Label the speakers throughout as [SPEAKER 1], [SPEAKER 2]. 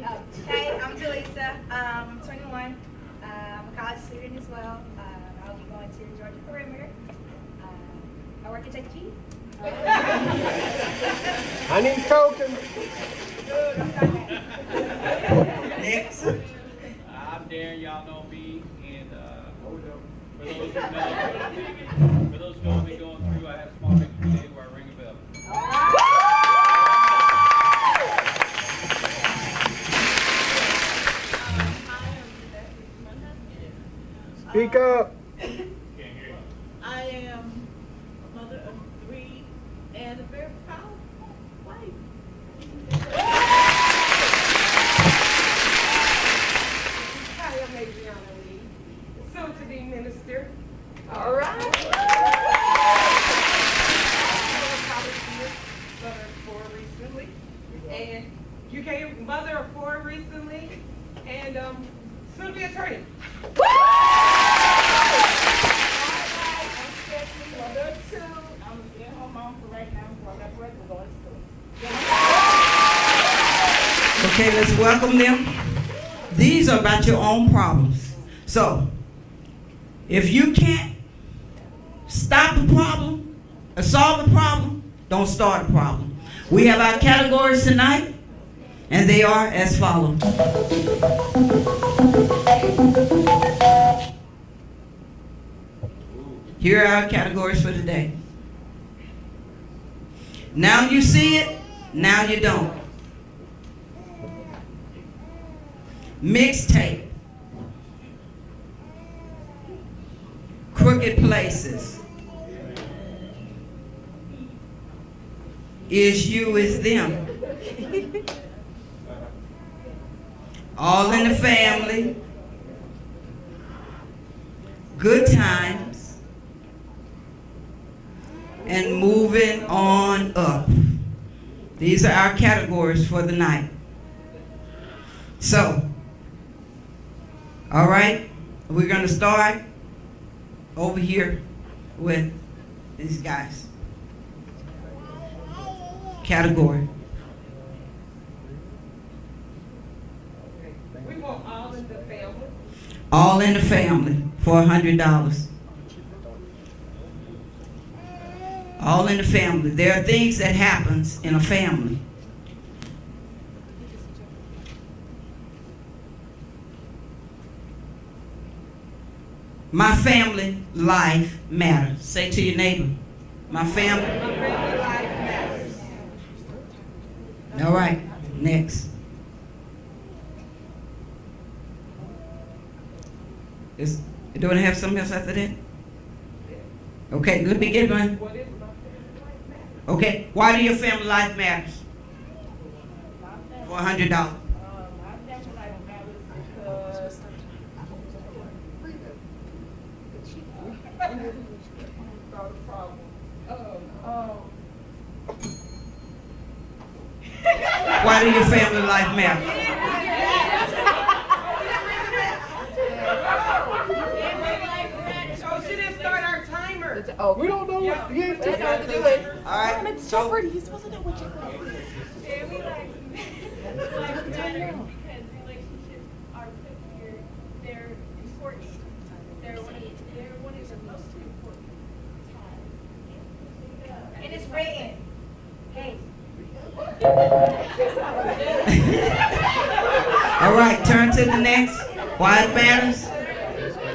[SPEAKER 1] Hey, I'm Jaleesa. I'm 21. I'm a college student as well. I'll be going to Georgia Perimeter. I work at Chuck E. Cheese.
[SPEAKER 2] I need tokens.
[SPEAKER 1] Good, I'm done.
[SPEAKER 3] Next.
[SPEAKER 4] I'm Darren, y'all know me, and for those who know me going through, I have a small victory today where I ring a bell.
[SPEAKER 2] Speak up.
[SPEAKER 5] I am a mother of 3 and a very proud wife.
[SPEAKER 6] Hi, I'm Adriana Lee, soon to be minister.
[SPEAKER 1] All right.
[SPEAKER 6] Mother of 4 recently, and UK mother of 4 recently, and soon to be attorney. I'm Stephanie, mother of 2. I'm a stay-at-home mom for right now. Before I got pregnant, going to school.
[SPEAKER 3] Okay, let's welcome them. These are about your own problems. So, if you can't stop the problem or solve the problem, don't start a problem. We have our categories tonight, and they are as follows. Here are our categories for today. Now you see it, now you don't. Mixtape. Crooked places. Is you is them. All in the family. Good times. And moving on up. These are our categories for the night. So, all right, we're going to start over here with these guys. Category.
[SPEAKER 6] We want all in the family.
[SPEAKER 3] All in the family for $100. All in the family. There are things that happens in a family. My family life matters. Say to your neighbor, my family
[SPEAKER 6] life matters.
[SPEAKER 3] All right, next. Do I have something else after that? Okay, let me get one.
[SPEAKER 6] What is my family life matters?
[SPEAKER 3] Okay, why do your family life matters? For $100.
[SPEAKER 5] My family life matters because
[SPEAKER 6] Not a problem.
[SPEAKER 3] Why do your family life matter?
[SPEAKER 6] Oh, she didn't start our timer.
[SPEAKER 2] Oh, we don't know what. He ain't
[SPEAKER 6] That's
[SPEAKER 2] taking
[SPEAKER 6] how to do it.
[SPEAKER 3] All right,
[SPEAKER 7] It's
[SPEAKER 3] so
[SPEAKER 7] Jeopardy. He's supposed to know what Jeopardy is.
[SPEAKER 8] Yeah, we like because relationships are put here. They're important. They're one of the most important times.
[SPEAKER 1] And it's written. Hey.
[SPEAKER 3] all right, turn to the next. Why it matters?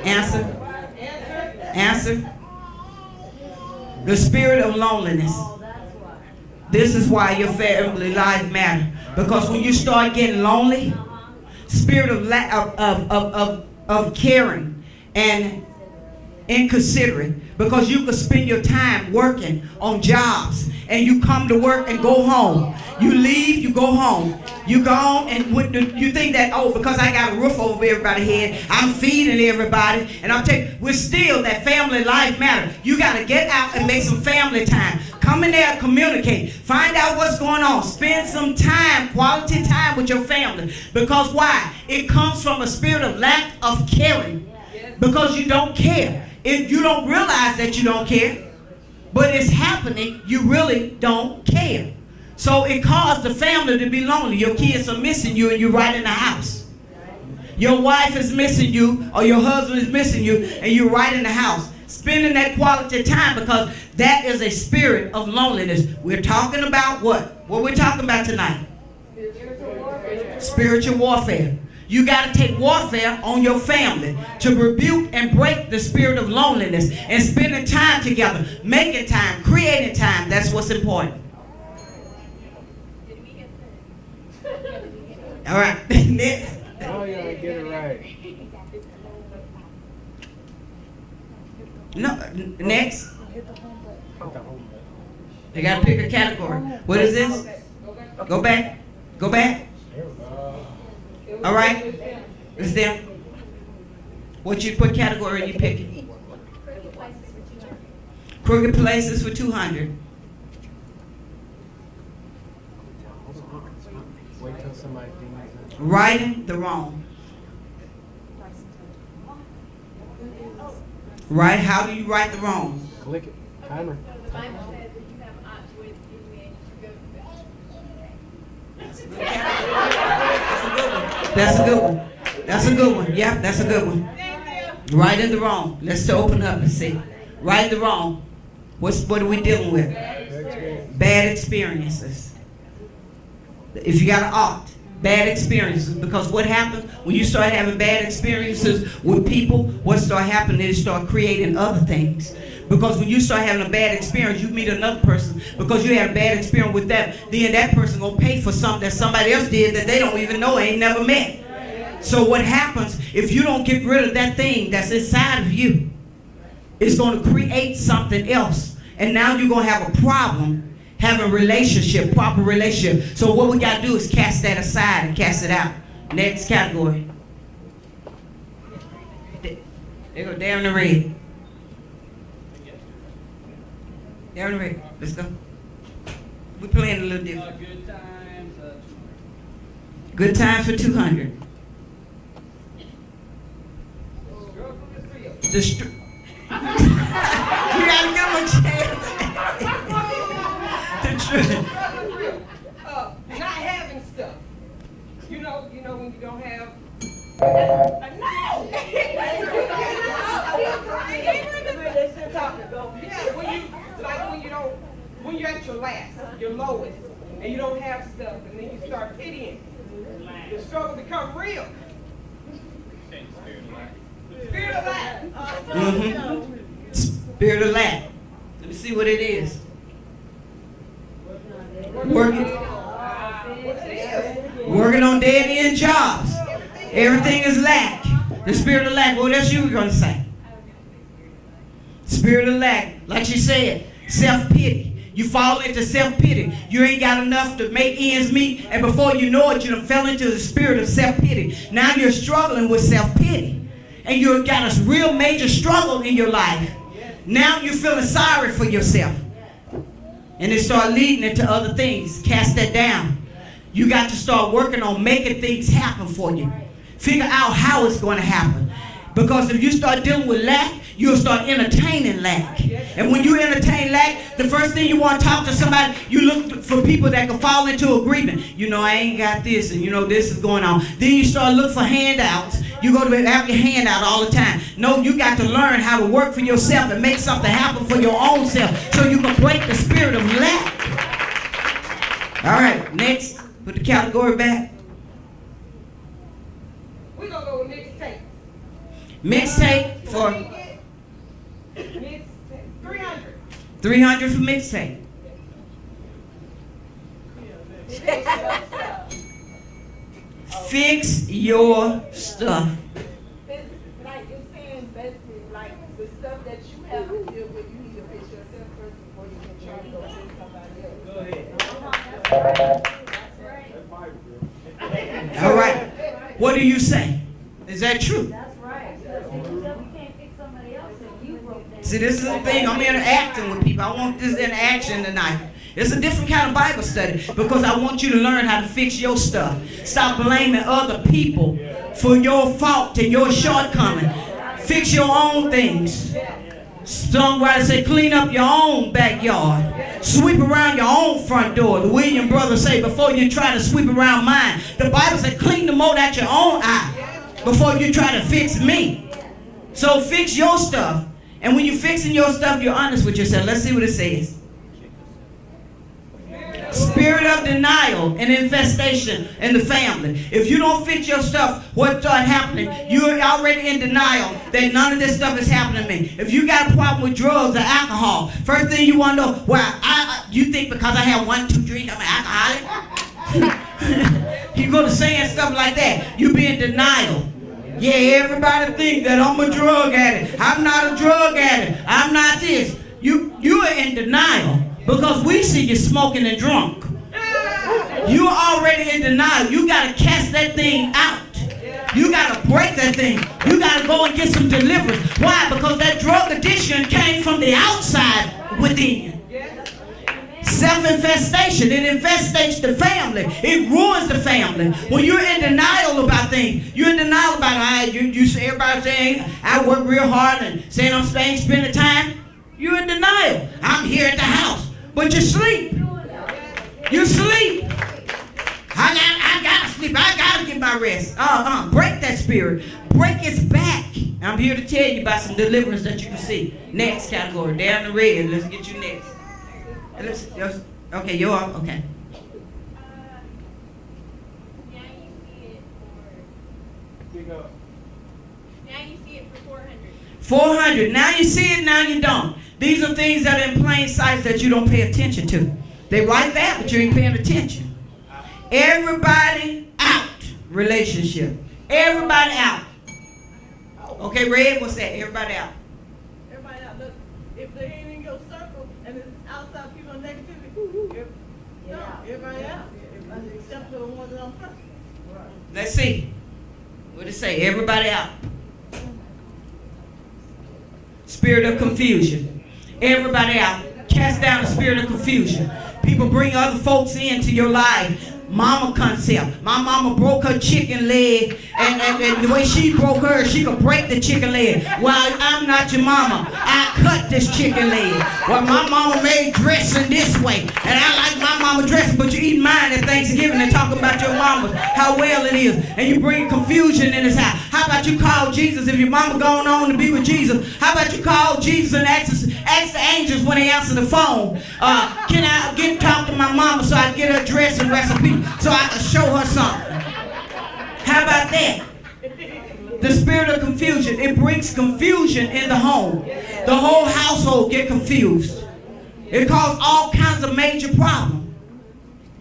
[SPEAKER 3] Answer. Answer. The spirit of loneliness. This is why your family life matters. Because when you start getting lonely, spirit of caring and inconsiderate, because you could spend your time working on jobs and you come to work and go home. You leave, you go home. You go on and you think that, oh, because I got a roof over everybody's head, I'm feeding everybody, and I'm taking, we're still that family life matter. You got to get out and make some family time. Come in there, communicate, find out what's going on, spend some time, quality time with your family. Because why? It comes from a spirit of lack of caring. Because you don't care. If you don't realize that you don't care, but it's happening, you really don't care. So it caused the family to be lonely. Your kids are missing you and you're right in the house. Your wife is missing you or your husband is missing you and you're right in the house. Spending that quality time, because that is a spirit of loneliness. We're talking about what? What we're talking about tonight? Spiritual warfare. You got to take warfare on your family to rebuke and break the spirit of loneliness, and spending time together, making time, creating time. That's what's important. All right. Next.
[SPEAKER 2] Oh, you gotta get it right.
[SPEAKER 3] No, next. You got to pick a category. What is this? Go back. Go back. All right. It's there. What you put category you picking? Crooked places for 200.
[SPEAKER 2] Wait till somebody thinks it.
[SPEAKER 3] Righting the wrong. Right? How do you right the wrong?
[SPEAKER 2] Click it. Timer.
[SPEAKER 8] The Bible says that you have an option with you and you go to
[SPEAKER 3] That's a good one. That's a good one. Yeah, that's a good one. Right and the wrong. Let's open up and see. Right and the wrong. What are we dealing with? Bad experiences. If you got an ought, bad experiences. Because what happens when you start having bad experiences with people, what start happening is start creating other things. Because when you start having a bad experience, you meet another person, because you had a bad experience with them, then that person gonna pay for something that somebody else did that they don't even know, ain't never met. So what happens if you don't get rid of that thing that's inside of you? It's going to create something else, and now you're going to have a problem having a relationship, proper relationship. So what we got to do is cast that aside and cast it out. Next category. There go down the red. Down the red. Let's go. We're playing a little different.
[SPEAKER 4] Good times.
[SPEAKER 3] Good time for 200. You gotta give them a chance.
[SPEAKER 6] Not having stuff. You know when you don't have. When you're at your last, your lowest, and you don't have stuff, and then you start pitying, the struggle becomes real. Spirit of lack.
[SPEAKER 3] Spirit of lack. Let me see what it is. Working on dead end jobs. Everything is lack. The spirit of lack. What else you were going to say? Spirit of lack. Like she said, self-pity. You fall into self-pity. You ain't got enough to make ends meet, and before you know it, you done fell into the spirit of self-pity. Now you're struggling with self-pity, and you've got a real major struggle in your life. Now you're feeling sorry for yourself, and it start leading into other things. Cast that down. You got to start working on making things happen for you. Figure out how it's going to happen. Because if you start dealing with lack, you'll start entertaining lack. And when you entertain lack, the first thing you want to talk to somebody, you look for people that can fall into agreement. You know, I ain't got this, and you know, this is going on. Then you start looking for handouts. You go to have your hand out all the time. No, you got to learn how to work for yourself and make something happen for your own self so you can break the spirit of lack. All right, next, put the category back.
[SPEAKER 6] We're going to go with mixtape.
[SPEAKER 3] Mixtape for
[SPEAKER 6] Mixtape. 300.
[SPEAKER 3] 300 for mixtape. Fix your stuff.
[SPEAKER 5] It's like it's saying basically like the stuff that you have to deal with, you need to fix yourself first before you can try to go fix somebody else.
[SPEAKER 3] All right. What do you say? Is that true?
[SPEAKER 7] That's right. Because if you can't fix somebody else, then you broke down.
[SPEAKER 3] See, this is the thing. I'm interacting with people. I want this interaction tonight. It's a different kind of Bible study because I want you to learn how to fix your stuff. Stop blaming other people for your fault and your shortcoming. Fix your own things. Songwriter say, clean up your own backyard. Sweep around your own front door. The William brothers say, before you try to sweep around mine. The Bible says, clean the mold out your own eye before you try to fix me. So fix your stuff. And when you're fixing your stuff, you're honest with yourself. Let's see what it says. Spirit of denial and infestation in the family. If you don't fix your stuff, what start happening? You're already in denial that none of this stuff is happening to me. If you got a problem with drugs or alcohol, first thing you want to know, well, you think because I have 1, 2 drinks, I'm an alcoholic? You go to saying stuff like that. You be in denial. Yeah, everybody think that I'm a drug addict. I'm not a drug addict. I'm not this. You are in denial. Because we see you smoking and drunk. You're already in denial. You got to cast that thing out. You got to break that thing. You got to go and get some deliverance. Why? Because that drug addiction came from the outside within. Self-infestation. It infestates the family. It ruins the family. When you're in denial about things, you're in denial about you see everybody saying, I work real hard and saying I'm staying, spending time. You're in denial. I'm here at the house. But you sleep. You sleep. I gotta sleep. I gotta get my rest. Break that spirit. Break its back. I'm here to tell you about some deliverance that you can see. Next category. Down the red. Let's get you next. Okay, you're off. Okay.
[SPEAKER 8] Now you see it for 400.
[SPEAKER 3] 400. Now you see it, now you don't. These are things that are in plain sight that you don't pay attention to. They right there, but you ain't paying attention. Everybody out relationship. Everybody out. Okay, Red, what's that? Everybody out.
[SPEAKER 5] Everybody out. Look, if they ain't in your circle and it's outside people in negativity, everybody out. Except for the ones that I'm first.
[SPEAKER 3] Let's see. What did it say? Everybody out. Spirit of confusion. Everybody out. Cast down the spirit of confusion. People bring other folks into your life. Mama concept. My mama broke her chicken leg, and the way she broke hers, she could break the chicken leg. Well, I'm not your mama. I cut this chicken leg. Well, my mama made dressing this way, and I like my mama dressing, but you eat mine at Thanksgiving and talking about your mama's, how well it is, and you bring confusion in this house. How about you call Jesus if your mama going on to be with Jesus? How about you call Jesus and ask the angels when they answer the phone? Can I talk to my mama so I can get her dressing recipe? So I can show her something. How about that? The spirit of confusion. It brings confusion in the home. The whole household get confused. It causes all kinds of major problems.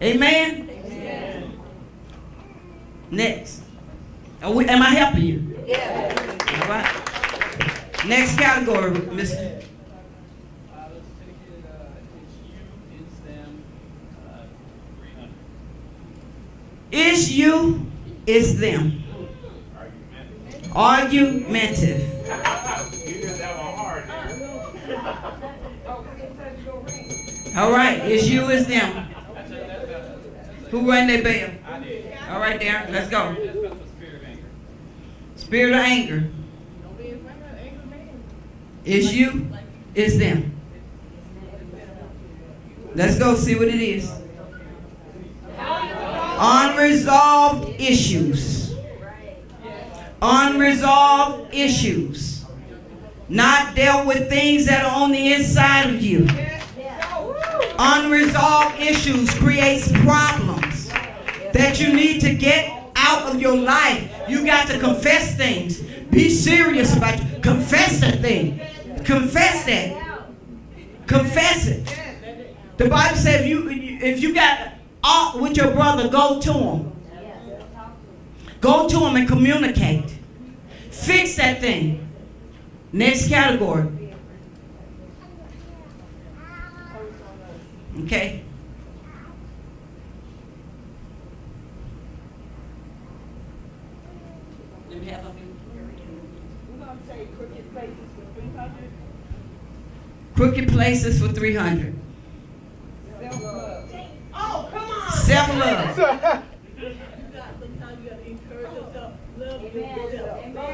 [SPEAKER 3] Amen? Amen. Next. Am I helping you? Yeah. All right. Next category, Mr. It's you, it's them. Argumentative. All right, it's you, it's them. Who rang their bell? All right, Darren, let's go. Spirit of anger. It's you, it's them. Let's go see what it is. Unresolved issues. Unresolved issues. Not dealt with things that are on the inside of you. Unresolved issues creates problems that you need to get out of your life. You got to confess things. Be serious about it. Confess that thing. Confess that. Confess it. The Bible says if you got with your brother, go to him. Go to him and communicate. Fix that thing. Next category. Okay. Let me have a few.
[SPEAKER 5] We're going to say crooked places for 300.
[SPEAKER 3] Crooked places for 300.
[SPEAKER 5] Self-love. Oh, come on.
[SPEAKER 3] Self-love.
[SPEAKER 5] You got to encourage yourself. Love yourself.
[SPEAKER 7] Amen.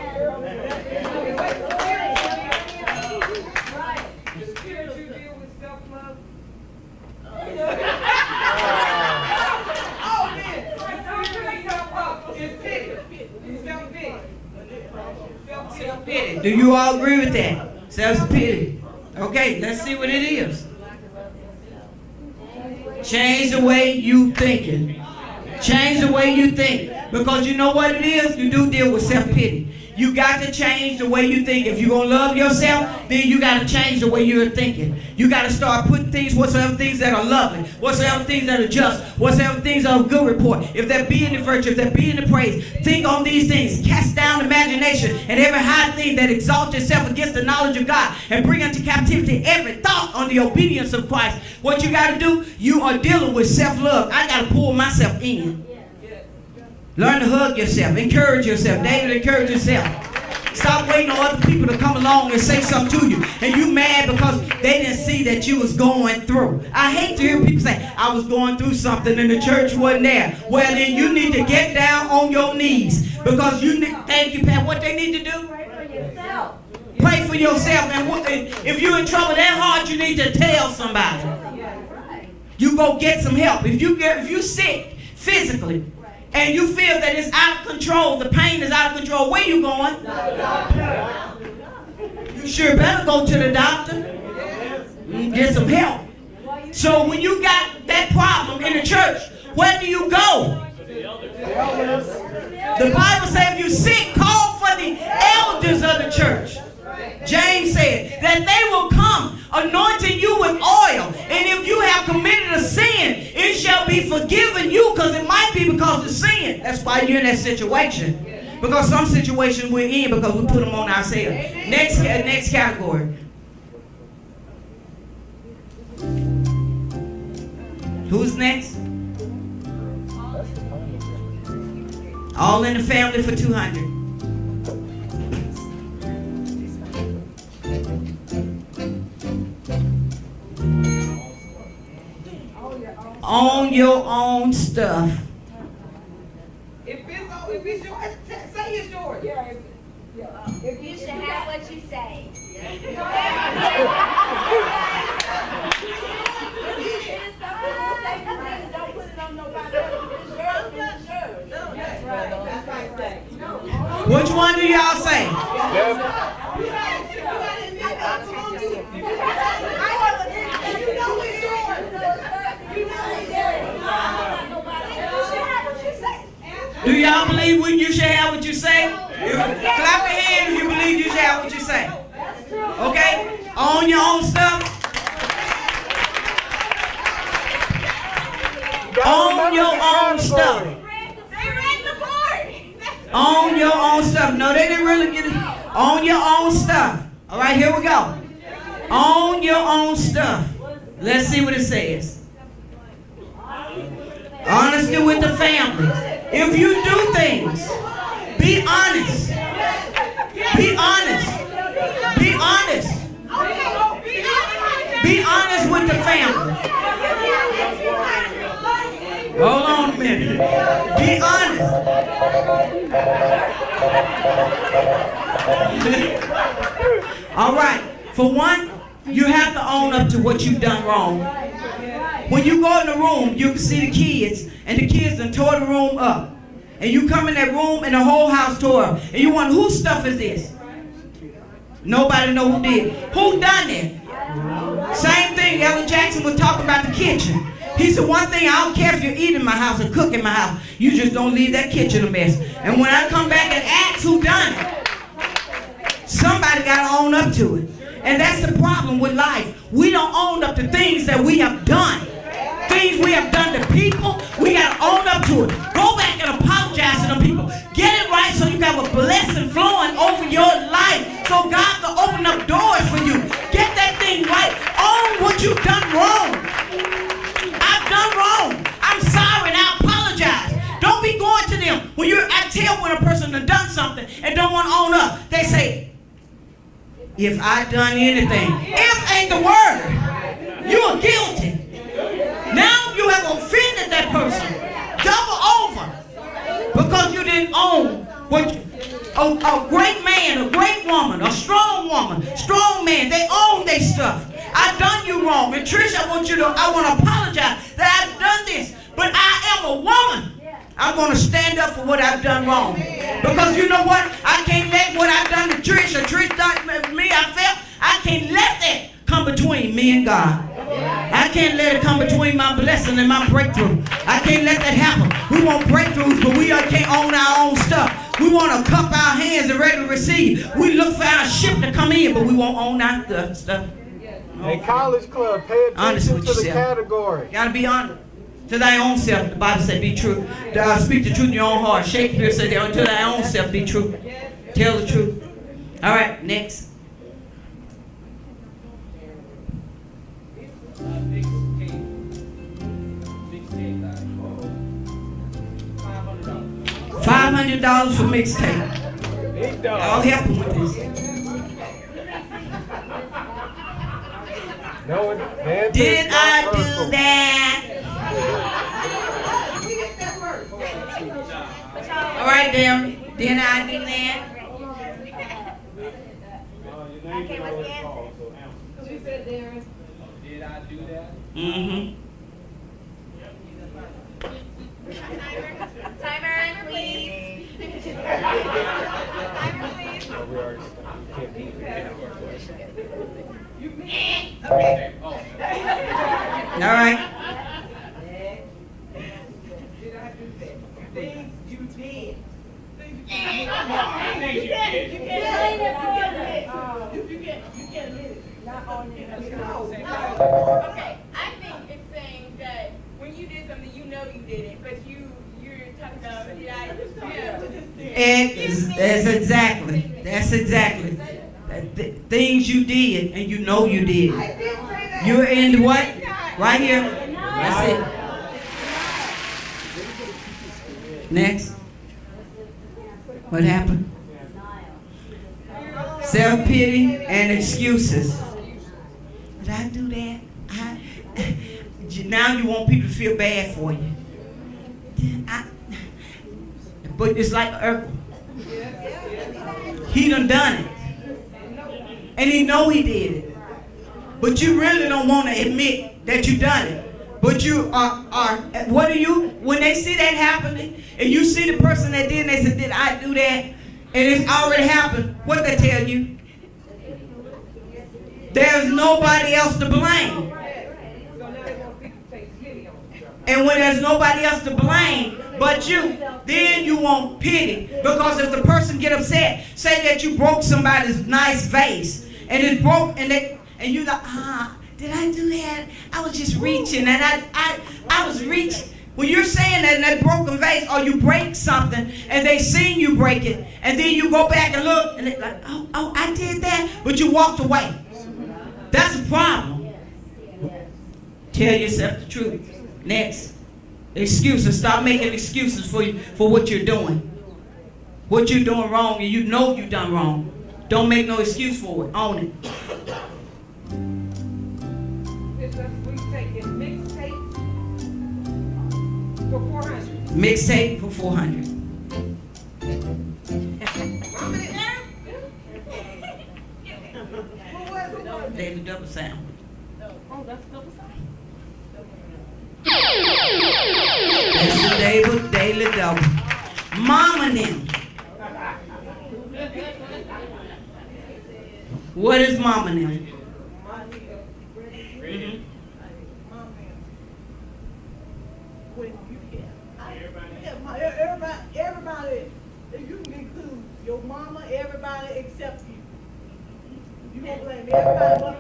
[SPEAKER 3] Do you all agree with that? Self-pity. Okay, let's see what it is. Change the way you thinking. Change the way you think. Because you know what it is? You do deal with self-pity. You got to change the way you think. If you're going to love yourself, then you got to change the way you're thinking. You got to start putting things, whatsoever things that are lovely, whatsoever things that are just, whatsoever things are of good report. If there be any virtue, if there be any praise, think on these things. Cast down imagination and every high thing that exalts itself against the knowledge of God, and bring into captivity every thought on the obedience of Christ. What you got to do, you are dealing with self-love. I got to pull myself in. Learn to hug yourself. Encourage yourself. David, encourage yourself. Stop waiting on other people to come along and say something to you. And you mad because they didn't see that you was going through. I hate to hear people say, I was going through something and the church wasn't there. Well, then you need to get down on your knees. Because you need, thank you, Pat. What they need to do?
[SPEAKER 7] Pray for yourself.
[SPEAKER 3] Pray for yourself. And if you're in trouble that hard, you need to tell somebody. You go get some help. If you're sick physically, and you feel that it's out of control, the pain is out of control, where you going? You sure better go to the doctor and get some help. So when you got that problem in the church, where do you go? The Bible says if you're sick, call for the elders of the church. James said that they will come anointing you with oil, and if you have committed a sin, it shall be forgiven you, because it might be because of sin. That's why you're in that situation, because some situations we're in because we put them on ourselves. Next category. Who's next? All in the family for 200. Own your own stuff.
[SPEAKER 6] If it's yours, say it's yours.
[SPEAKER 1] You should have what you say.
[SPEAKER 5] Don't put it on nobody else. It's yours, it's yours. That's right. That's right.
[SPEAKER 3] Which one do y'all say? Do y'all believe you should have what you say? Clap your hands if you believe you should have what you say. Okay? Own your own stuff. Own your own stuff. Own your own stuff. No, they didn't really get it. Own your own stuff. All right, here we go. Own your own stuff. Let's see what it says. Honesty with the family. If you do things, be honest. Be honest. Be honest. Be honest with the family. Hold on a minute. Be honest. All right. For one, you have to own up to what you've done wrong. When you go in the room, you can see the kids, and the kids done tore the room up. And you come in that room, and the whole house tore up. And you wonder, whose stuff is this? Nobody know who did. Who done it? Same thing, Ellen Jackson was talking about the kitchen. He said, one thing, I don't care if you eat in my house or cook in my house. You just don't leave that kitchen a mess. And when I come back and ask who done it, somebody got to own up to it. And that's the problem with life. We don't own up to things that we have done. Things we have done to people, we got to own up to it. Go back and apologize to them people. Get it right so you have a blessing flowing over your life. So God can open up doors for you. Get that thing right. Own what you've done wrong. I've done wrong. I'm sorry and I apologize. Don't be going to them. I tell when a person has done something and don't want to own up, they say, if I done anything. If ain't the word. You are guilty. Now you have offended that person. Double over. Because you didn't own what a great man, a great woman, a strong woman, strong man, they own their stuff. I've done you wrong. And Trish, I want to apologize that I've done this. But I am a woman. I'm going to stand up for what I've done wrong. Because you know what? I can't let like what I've done to Trish, or Trish done to me, I felt I can't let that come between me and God. I can't let it come between my blessing and my breakthrough. I can't let that happen. We want breakthroughs, but we can't own our own stuff. We want to cup our hands and ready to receive. We look for our ship to come in, but we won't own our stuff.
[SPEAKER 2] Hey, College Club, pay
[SPEAKER 3] Honest
[SPEAKER 2] attention
[SPEAKER 3] with
[SPEAKER 2] to the
[SPEAKER 3] yourself.
[SPEAKER 2] category.
[SPEAKER 3] Gotta be honest. To thy own self, the Bible said, be true. Speak the truth in your own heart. Shakespeare said, to thy own self, be true. Tell the truth. All right, next. $500 for mixtape. Y'all help him with this.
[SPEAKER 2] No,
[SPEAKER 3] Did I do that? All right, Darren. Did I do that?
[SPEAKER 1] Okay, what's the answer?
[SPEAKER 5] She said, Darren.
[SPEAKER 4] Did I do that?
[SPEAKER 3] Mm-hmm.
[SPEAKER 1] Timer, please. Timer, please.
[SPEAKER 4] Okay. Oh.
[SPEAKER 3] All right.
[SPEAKER 5] Did I do that? Things you did. Things you
[SPEAKER 4] Things you did.
[SPEAKER 5] You can't admit it. Not on it.
[SPEAKER 8] Okay, I think it's saying that when you did something, you know you did it, but you're talking about, did I?
[SPEAKER 3] That's exactly. Things you did and you know you did. You're in what? Right here. That's it. Next. What happened? Self-pity and excuses. Did I do that? Now you want people to feel bad for you. But it's like Urkel. He done it. And he know he did it. But you really don't want to admit that you done it. But you are what do you, when they see that happening, and you see the person that did, and they say, did I do that? And it's already happened. What they tell you? There's nobody else to blame. And when there's nobody else to blame but you, then you want pity. Because if the person get upset, say that you broke somebody's nice vase, and it's broke, and you like, did I do that? I was just reaching, and I was reaching. When you're saying that in that broken vase, or you break something, and they seen you break it, and then you go back and look, and they're like, oh, I did that, but you walked away. That's a problem. Tell yourself the truth. Next. Excuses. Stop making excuses for what you're doing. What you're doing wrong, and you know you done wrong. Don't make no excuse for it. Own it. Mixtape for 400. Daily double sound.
[SPEAKER 6] Oh, that's double side.
[SPEAKER 3] That's the daily double. Mama them. What is mama them? Mm-hmm.
[SPEAKER 5] Everybody, if you can include your mama, everybody except you. You won't blame everybody but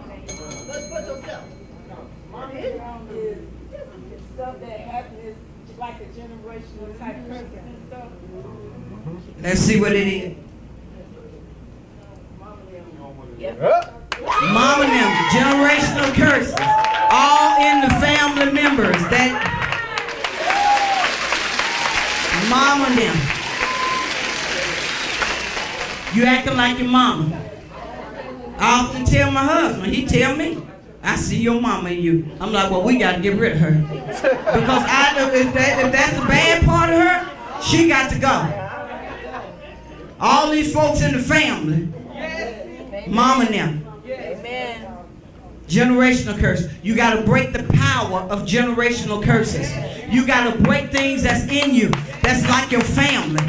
[SPEAKER 5] let's put yourself.
[SPEAKER 6] Is stuff that happens like a generational type curses and stuff.
[SPEAKER 3] Let's see what it is. Mama them, generational curses. All in the family members that mama them. You acting like your mama. I often tell my husband, he tell me, I see your mama in you. I'm like, well, we got to get rid of her. Because if that's the bad part of her, she got to go. All these folks in the family, mama them.
[SPEAKER 6] Amen.
[SPEAKER 3] Generational curse. You got to break the power of generational curses. You got to break things that's in you, that's like your family.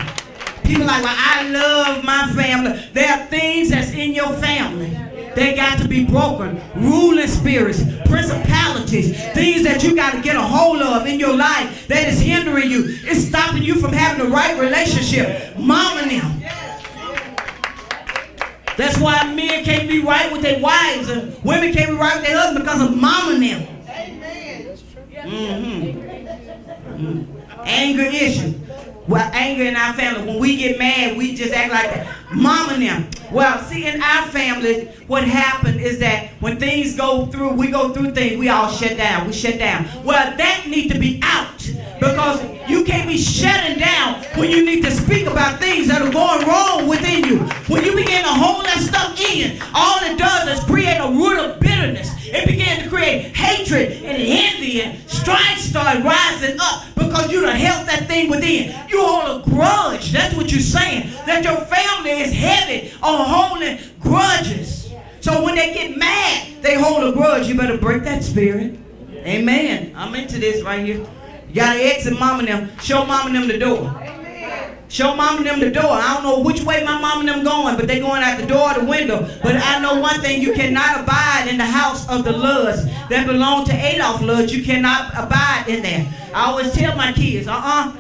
[SPEAKER 3] People like, well, I love my family. There are things that's in your family. They got to be broken. Ruling spirits, principalities, things that you got to get a hold of in your life that is hindering you. It's stopping you from having the right relationship. Mom and them. That's why men can't be right with their wives and women can't be right with their husbands because of mom and them. Anger issue. Well, anger in our family. When we get mad, we just act like that. Mom and them. Well, see, in our families, what happened is that when things go through, we go through things, we all shut down. We shut down. Well, that needs to be out. Because you can't be shutting down when you need to speak about things that are going wrong within you. When you begin to hold that stuff in, all it does is create a root of bitterness. It began to create hatred and envy and strife start rising up because you done held that thing within. You hold a grudge. That's what you're saying. That your family is heavy on holding grudges. So when they get mad, they hold a grudge. You better break that spirit. Amen. I'm into this right here. You got to exit mom and them. Show mom and them the door. Show mom and them the door. I don't know which way my mom and them going, but they going out the door or the window. But I know one thing, you cannot abide in the house of the Ludds that belong to Adolf Ludd. You cannot abide in there. I always tell my kids, I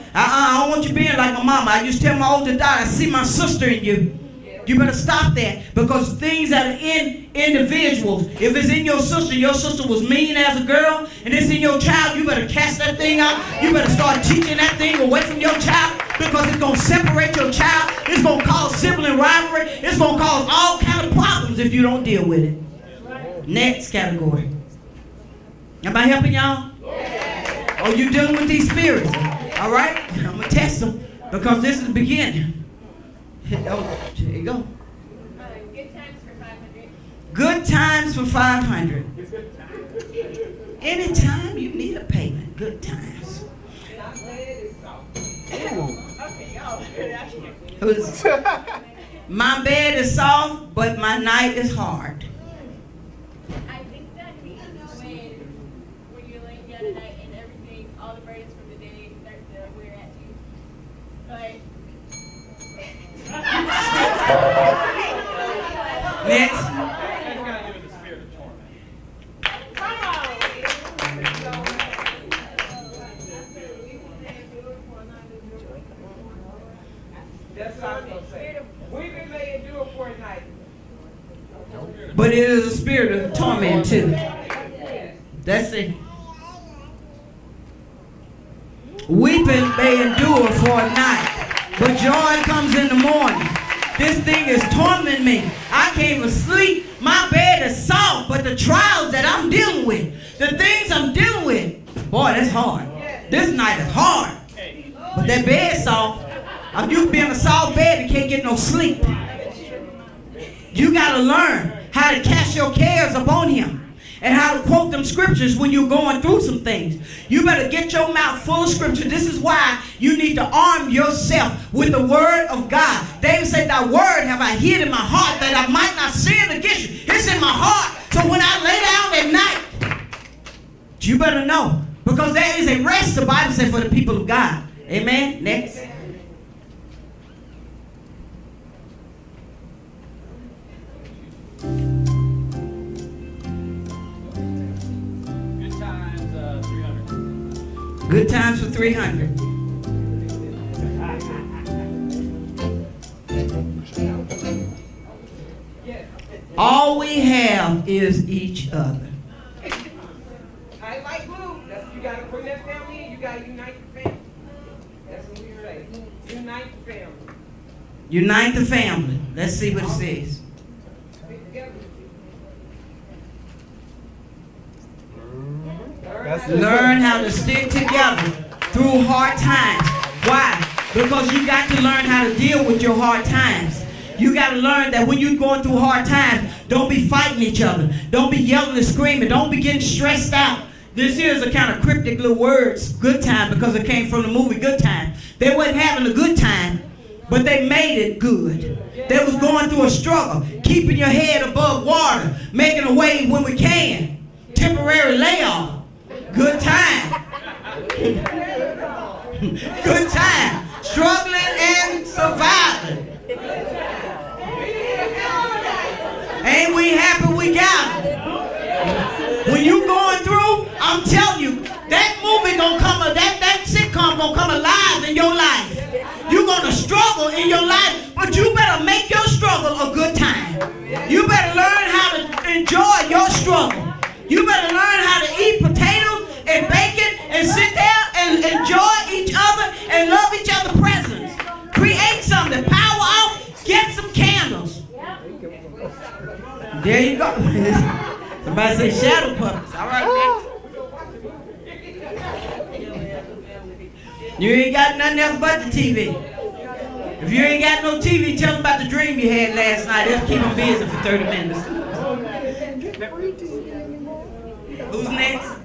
[SPEAKER 3] don't want you being like my mama. I used to tell my older daughter, I see my sister in you. You better stop that because things that are in individuals, if it's in your sister was mean as a girl, and it's in your child, you better cast that thing out. You better start teaching that thing away from your child because it's going to separate your child. It's going to cause sibling rivalry. It's going to cause all kind of problems if you don't deal with it. Next category. Am I helping y'all? Are you dealing with these spirits? All right? I'm going to test them because this is the beginning. Oh, there you go.
[SPEAKER 8] Good times for 500.
[SPEAKER 3] Good times for 500. Anytime you need a payment, good times. My bed is soft, but my night is hard.
[SPEAKER 8] I think that means when you're laying down at night and everything, all the burdens from the day start to wear at you. But
[SPEAKER 3] Next.
[SPEAKER 4] That's got to do with the spirit of torment.
[SPEAKER 6] That's what I'm going to say. Weeping may endure for a night.
[SPEAKER 3] But it is a spirit of torment too. That's it. Weeping may endure for a night, but joy comes in the morning. This thing is tormenting me. I can't even sleep. My bed is soft, but the trials that I'm dealing with, the things I'm dealing with, boy, that's hard. This night is hard. But that bed's soft. You be in a soft bed and can't get no sleep. You got to learn how to cast your cares upon him. And how to quote them scriptures when you're going through some things. You better get your mouth full of scripture. This is why you need to arm yourself with the word of God. David said, thy word have I hid in my heart that I might not sin against you. It's in my heart. So when I lay down at night, you better know. Because there is a rest, the Bible said, for the people of God. Amen. Next. Good times for 300. All we have is each other.
[SPEAKER 6] I like glue. That's you got to bring that family in. You got to unite the family. That's what we say. Unite the family.
[SPEAKER 3] Unite the family. Let's see what it says.
[SPEAKER 6] Stick together.
[SPEAKER 3] Learn how to stick together through hard times. Why? Because you got to learn how to deal with your hard times. You got to learn that when you're going through hard times, don't be fighting each other. Don't be yelling and screaming. Don't be getting stressed out. This here is a kind of cryptic little words, good time, because it came from the movie Good Time. They wasn't having a good time, but they made it good. They was going through a struggle, keeping your head above water, making a way when we can. Temporary layoff. Good time. Good time. Struggling and surviving. we got them. When you going through, I'm telling you, that movie gonna come, that sitcom gonna come alive in your life. You're gonna struggle in your life, but you better make your struggle a good time. You better learn how to enjoy your struggle. You better learn how to eat potatoes and bacon and sit there and enjoy each other and love each other's presence. Create something, power off, get some candles. There you go. Somebody say shadow puppets. All right, next. You ain't got nothing else but the TV. If you ain't got no TV, tell them about the dream you had last night. It'll keep them busy for 30 minutes. Who's next?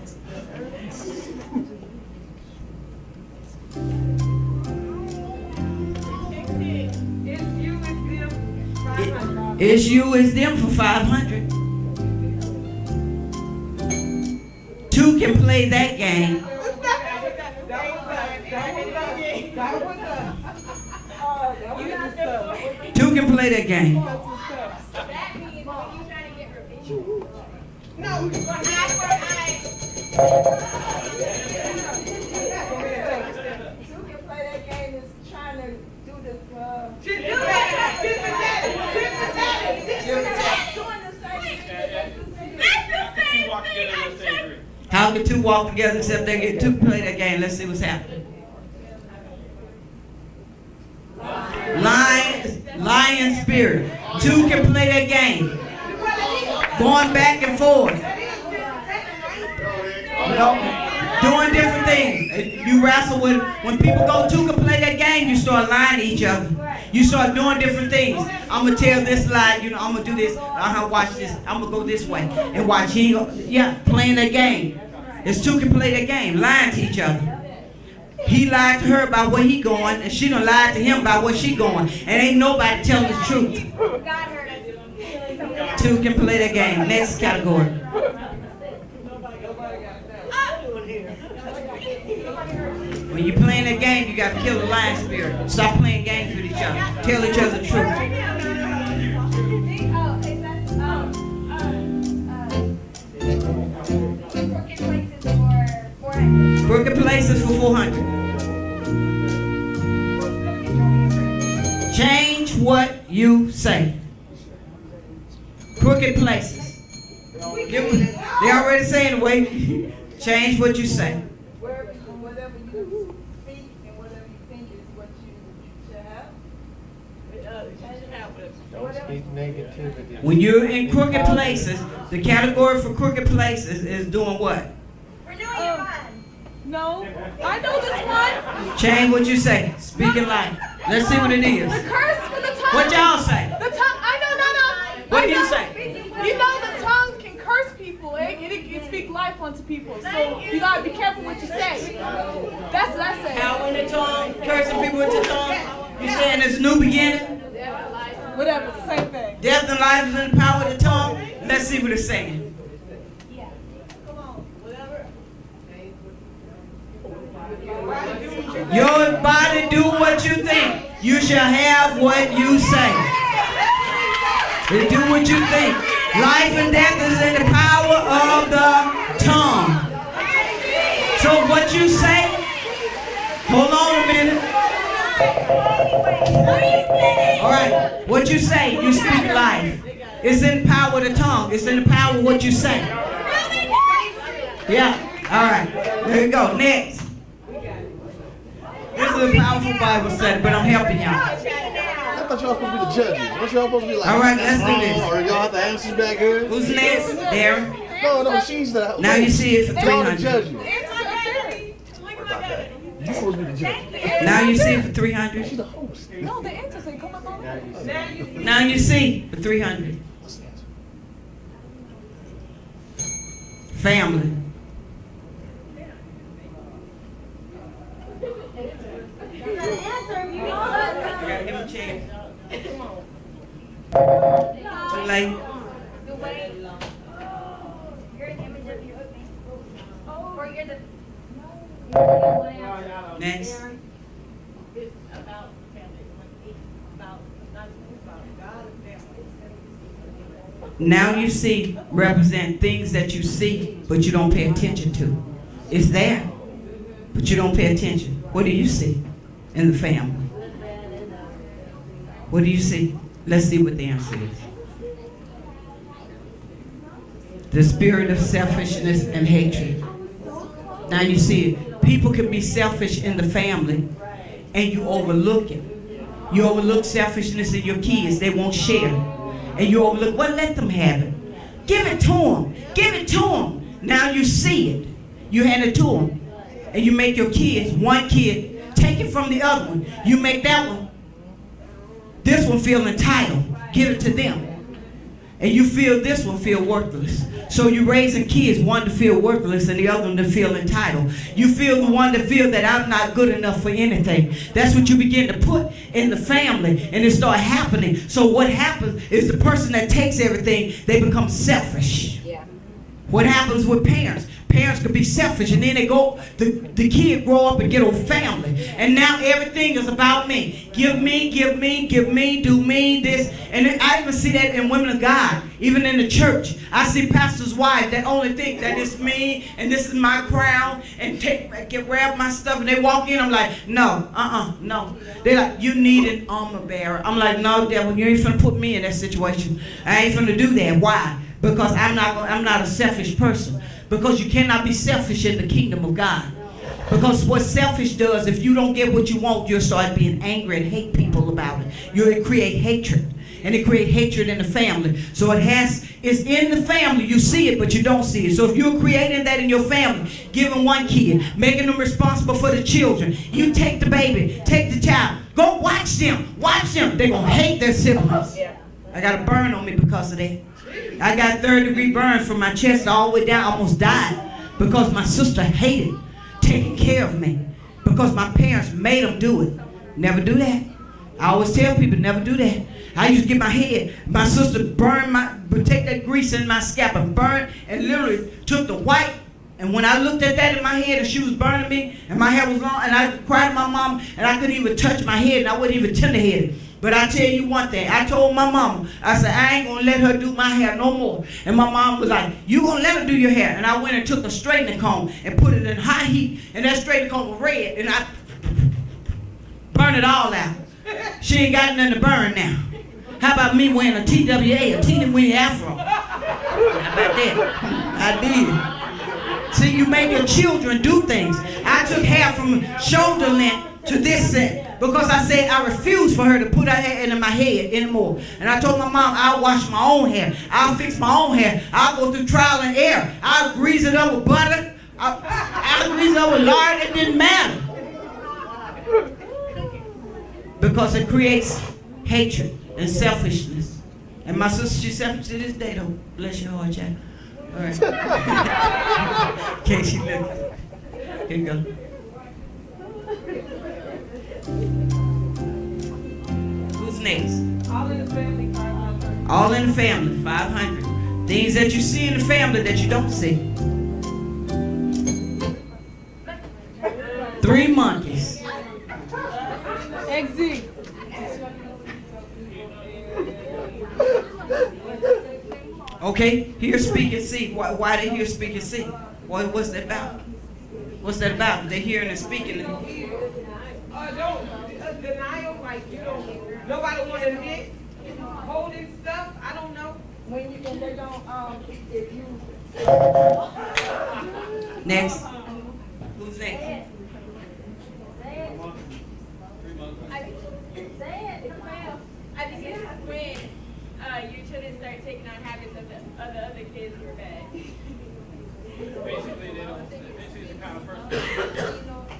[SPEAKER 3] It's you, it's them for 500. Two can play that game. Two can play that game.
[SPEAKER 8] That means when you trying to get revenge.
[SPEAKER 5] No.
[SPEAKER 9] Who can play that game is trying to do the
[SPEAKER 3] How can two walk together except they get two play that game? Let's see what's happening. Lion spirit. Two can play that game. Going back and forth. You know, doing different things. You wrestle with, when people go two can play that game, you start lying to each other. You start doing different things. I'm going to tell this lie, you know, I'm going to do this. Watch this. I'm going to go this way. And watch, playing that game. It's two can play that game, lying to each other. He lied to her about where he going, and she done lied to him about where she going. And ain't nobody telling the truth. Two can play that game. Next category. When you're playing that game, you got to kill the lying spirit. Stop playing games with each other. Tell each other the truth. Crooked places for 400. Change what you say. Crooked places. They already saying the way. Change what you say.
[SPEAKER 9] whatever you speak and whatever you think is what you should have.
[SPEAKER 2] Don't speak negativity.
[SPEAKER 3] When you're in crooked places, the category for crooked places is doing what?
[SPEAKER 1] Renewing your mind.
[SPEAKER 5] No, I know this one.
[SPEAKER 3] Change what you say. Speaking life. Let's see what it is.
[SPEAKER 5] The curse for the tongue.
[SPEAKER 3] What y'all say?
[SPEAKER 5] The tongue. I know.
[SPEAKER 3] What do you say?
[SPEAKER 5] You know the tongue can curse people. It can speak life onto people. So you gotta be careful what you say. That's what I say.
[SPEAKER 3] How in the tongue? Cursing people with your tongue? You saying it's a new beginning?
[SPEAKER 5] Whatever, same thing.
[SPEAKER 3] Death and life is in the power of the tongue. Let's see what it's saying. Your body do what you think. You shall have what you say. They do what you think. Life and death is in the power of the tongue. So what you say, hold on a minute. All right, what you say, you speak life. It's in the power of the tongue. It's in the power of what you say. Yeah, all right, there you go. Next. This is a powerful Bible study, but I'm helping y'all.
[SPEAKER 10] I thought y'all supposed to be the judges. What y'all supposed to be like?
[SPEAKER 3] All right, let's do this.
[SPEAKER 10] Or y'all have the answers back here?
[SPEAKER 3] Who's next? Darren.
[SPEAKER 10] No, she's the.
[SPEAKER 3] Now you see it for
[SPEAKER 10] Y'all the
[SPEAKER 3] 300.
[SPEAKER 10] judges.
[SPEAKER 5] The
[SPEAKER 10] You supposed to be the judge.
[SPEAKER 3] Now you see it for 300.
[SPEAKER 10] She's the host.
[SPEAKER 5] No, the answers ain't coming on.
[SPEAKER 3] Now you see for 300. Family. Give him a chance. Too late.
[SPEAKER 1] The way you're an image of your or you're the
[SPEAKER 3] Next.
[SPEAKER 5] It's about family. It's about not about God and family.
[SPEAKER 3] Now you see represent things that you see, but you don't pay attention to. It's there, but you don't pay attention. What do you see in the family? What do you see? Let's see what the answer is. The spirit of selfishness and hatred. Now you see it. People can be selfish in the family, and you overlook it. You overlook selfishness in your kids. They won't share. And you overlook, well, let them have it. Give it to them. Give it to them. Now you see it. You hand it to them. And you make your kids, one kid, take it from the other one. You make that one, this one feel entitled. Give it to them. And you feel this one feel worthless. So you're raising kids, one to feel worthless and the other one to feel entitled. You feel the one to feel that I'm not good enough for anything. That's what you begin to put in the family, and it starts happening. So what happens is the person that takes everything, they become selfish. Yeah. What happens with parents? Parents could be selfish, and then they go, the kid grow up and get a family. And now everything is about me. Give me, give me, give me, do me, this. And I even see that in women of God, even in the church. I see pastors' wives that only think that it's me, and this is my crown, and grab my stuff, and they walk in, I'm like, no, no. They're like, you need an armor bearer. I'm like, no, devil, you ain't finna put me in that situation. I ain't finna do that. Why? Because I'm not a selfish person. Because you cannot be selfish in the kingdom of God. Because what selfish does, if you don't get what you want, you'll start being angry and hate people about it. You'll create hatred. And it creates hatred in the family. So it's in the family. You see it, but you don't see it. So if you're creating that in your family, giving one kid, making them responsible for the children, you take the baby, take the child, go watch them. Watch them. They're going to hate their siblings. I got a burn on me because of that. I got 3rd-degree burn from my chest all the way down. I almost died because my sister hated taking care of me because my parents made them do it. Never do that. I always tell people, never do that. I used to get my head. My sister take that grease in my scalp and burn, and literally took the white. And when I looked at that in my head and she was burning me and my hair was long, and I cried to my mom and I couldn't even touch my head and I wasn't even tender-headed. But I tell you one thing, I told my mama, I said, I ain't gonna let her do my hair no more. And my mom was like, you gonna let her do your hair? And I went and took a straightening comb and put it in high heat, and that straightening comb was red, and I burned it all out. She ain't got nothing to burn now. How about me wearing a TWA, a teeny weeny afro? How about that? I did. See, you make your children do things. I took hair from shoulder length to this set because I said I refused for her to put her hair into my head anymore. And I told my mom I'll wash my own hair. I'll fix my own hair. I'll go through trial and error. I'll grease it up with butter. I'll grease it up with lard. It didn't matter. Because it creates hatred and selfishness. And my sister, she's selfish to this day though. Bless your heart, child. All right. In case you look. Here you go. Who's next?
[SPEAKER 6] All in the family, 500.
[SPEAKER 3] All in the family, 500. Things that you see in the family that you don't see. 3 monkeys.
[SPEAKER 8] Exit.
[SPEAKER 3] Okay, hear, speak, and see. Why they hear, speak, and see? What's that about? What's that about? They're hearing and speaking.
[SPEAKER 6] Denial, like you don't, nobody want to admit, holding stuff, I don't know.
[SPEAKER 9] When they don't, if you.
[SPEAKER 3] Next. Who's next?
[SPEAKER 8] I think it's when your children start taking on habits of the other kids who are bad.
[SPEAKER 4] Basically, basically the kind of person,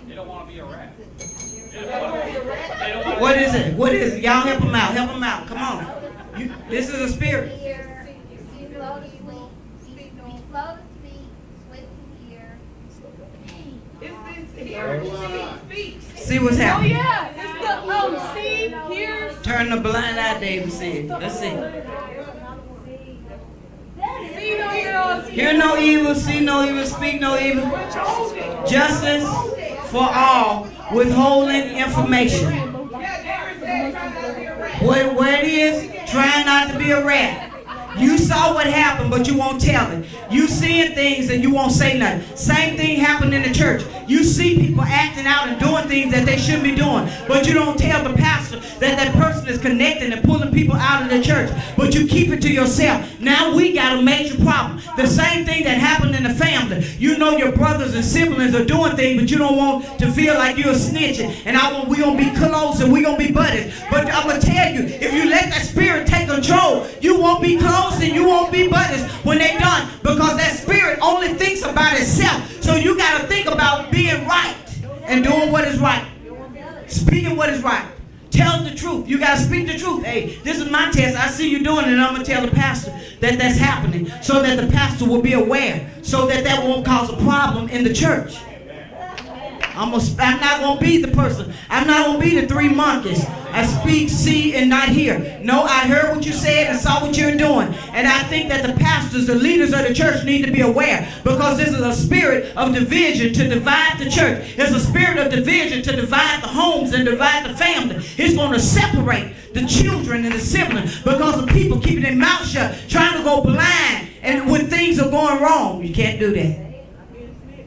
[SPEAKER 4] they don't want to be a rat.
[SPEAKER 3] What is it? What is it? Y'all help them out. Help them out. Come on. This is a spirit.
[SPEAKER 11] Be slow to speak, swift to hear.
[SPEAKER 6] It's this here, speak.
[SPEAKER 3] See what's
[SPEAKER 8] Oh
[SPEAKER 3] happening.
[SPEAKER 8] yeah, it's the see, hear.
[SPEAKER 3] Turn the blind eye, David said. Let's see.
[SPEAKER 8] See no evil.
[SPEAKER 3] Hear no evil, see no evil, speak no evil. Justice for all, withholding information. Where it is, trying not to be a rat. You saw what happened, but you won't tell it. You seeing things and you won't say nothing. Same thing happened in the church. You see people acting out and doing things that they shouldn't be doing, but you don't tell the pastor that that person is connecting and pulling people out of the church, but you keep it to yourself. Now we got a major problem. The same thing that happened in the family. You know your brothers and siblings are doing things, but you don't want to feel like you're snitching. And we gonna be close and we gonna be buddies. But I'm gonna tell you, if you let that spirit take control, you won't be close and you won't be buddies when they're done, because that spirit only thinks about itself. So you got to think about being right and doing what is right, speaking what is right, telling the truth. You got to speak the truth. Hey, this is my test. I see you doing it, and I'm going to tell the pastor that that's happening, so that the pastor will be aware, so that that won't cause a problem in the church. I'm not going to be the person. I'm not going to be the three monkeys. I speak, see, and not hear. No, I heard what you said and saw what you're doing. And I think that the pastors, the leaders of the church need to be aware, because this is a spirit of division to divide the church. There's a spirit of division to divide the homes and divide the family. It's going to separate the children and the siblings because of people keeping their mouth shut, trying to go blind, and when things are going wrong. You can't do that.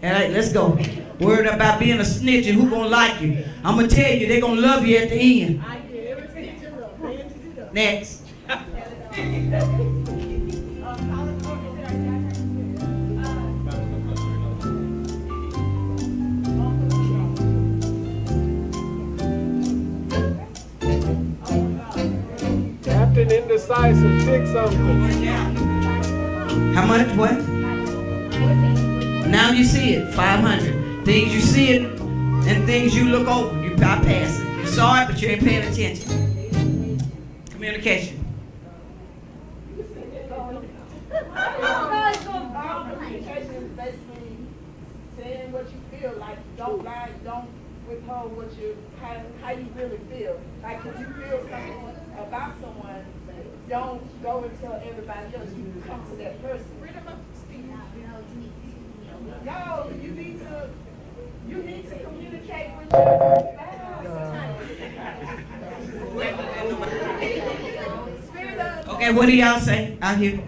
[SPEAKER 3] All right, let's go. Worried about being a snitch and who gonna like you. I'm gonna tell you, they're gonna love you at the end. Next.
[SPEAKER 2] Captain Indecisive, pick something.
[SPEAKER 3] How much? What? Now you see it. 500. Things you see it and things you look over. You bypass it. You saw it, but you ain't paying attention. Communication.
[SPEAKER 9] Communication is basically saying what you feel. Like, don't lie, don't withhold what how you really feel. Like, if you feel something about someone, don't go and tell everybody else. You come to that person. No, you need to communicate with your spouse.
[SPEAKER 3] Okay, what do y'all say out here?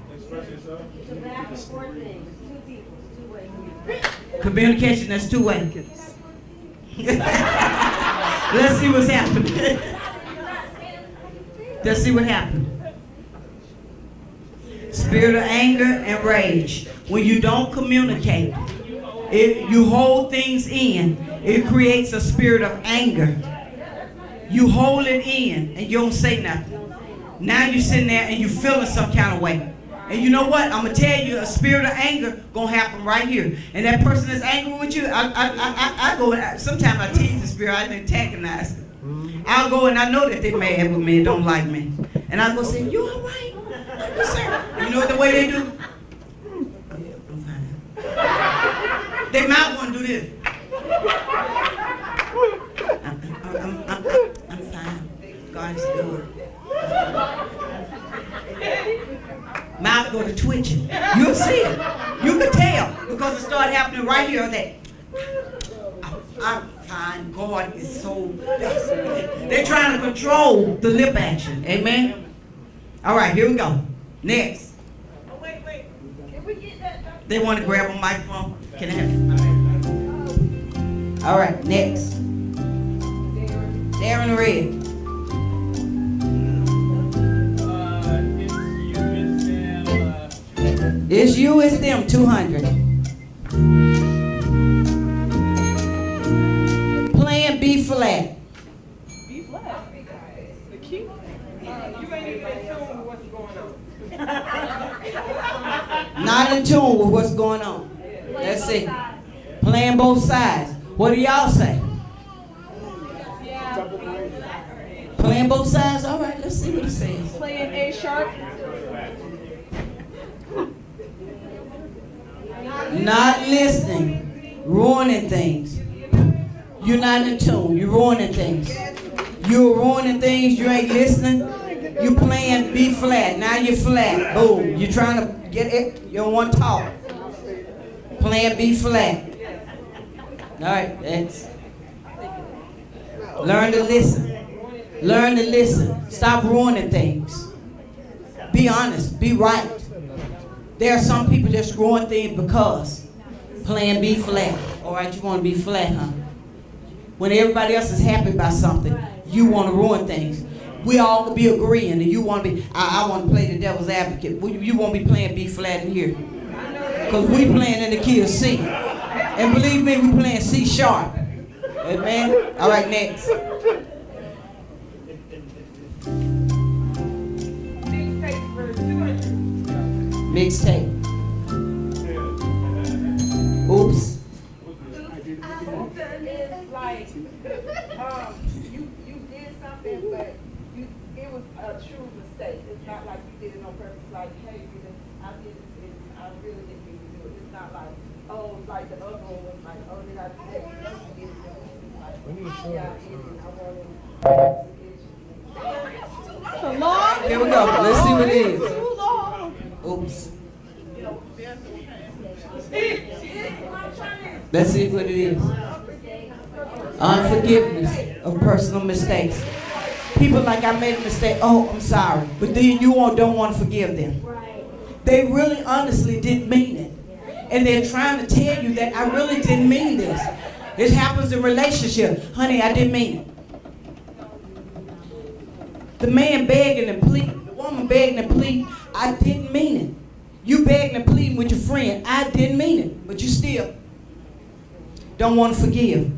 [SPEAKER 3] Communication, that's two-way. Let's see what's happening. Let's see what happened. Spirit of anger and rage. When you don't communicate, if you hold things in, it creates a spirit of anger. You hold it in and you don't say nothing. Now you're sitting there and you're feeling some kind of way. And you know what? I'm going to tell you, a spirit of anger going to happen right here. And that person that's angry with you, I go, sometimes I tease the spirit, I antagonize it. I'll go and I know that they're mad with me and don't like me. And I'll go say, you all right? Yes, sir. You know what the way they do? They might want to do this. I'm fine. God is good. Mouth go to twitching. You'll see it. You can tell because it started happening right here or there. I'm fine. God is so. They're trying to control the lip action. Amen. All right, here we go. Next.
[SPEAKER 5] Oh, wait.
[SPEAKER 9] Can we get that?
[SPEAKER 3] They want to grab a microphone. Can I have it? All right, next. Darren Red. It's you, it's them, 200. Playing B flat.
[SPEAKER 6] B flat. The key. You ain't even in tune with what's going on.
[SPEAKER 3] Not in tune with what's going on. Let's see. Playing both sides. What do y'all say? Playing both sides? All right, let's see what it says.
[SPEAKER 5] Playing A sharp.
[SPEAKER 3] Not listening. Ruining things. You're not in tune. You're ruining things. You're ruining things. You ain't listening. You're playing B flat. Now you're flat. Boom. You're trying to get it. You don't want to talk. Playing B flat. All right. That's. Learn to listen. Learn to listen. Stop ruining things. Be honest. Be right. There are some people just growing things because playing B flat. All right, you want to be flat, huh? When everybody else is happy about something, you want to ruin things. We all could be agreeing, and you want to be. I want to play the devil's advocate. You won't be playing B flat in here, because we playing in the key of C, and believe me, we playing C sharp. Amen. All right, next.
[SPEAKER 6] Mixtape for 200.
[SPEAKER 3] Mixtape. Oops.
[SPEAKER 9] It's like, you did something, but it was a true mistake. It's not like you did it on purpose, like, hey, I did this, and I really didn't mean to do it. It's not like, oh, like the other one was like, oh, did I do that? You did it. Like, yeah, I did it. I wanted
[SPEAKER 5] That's a long.
[SPEAKER 3] Here we go. Let's see what it is.
[SPEAKER 5] Too long.
[SPEAKER 3] Oops. Let's see what it is. Unforgiveness of personal mistakes. People like, I made a mistake. Oh, I'm sorry. But then you don't want to forgive them. They really honestly didn't mean it. And they're trying to tell you that I really didn't mean this. It happens in relationships. Honey, I didn't mean it. The man begging and pleading. The woman begging and pleading. I didn't mean it. You begging and pleading with your friend. I didn't mean it. But you still don't want to forgive.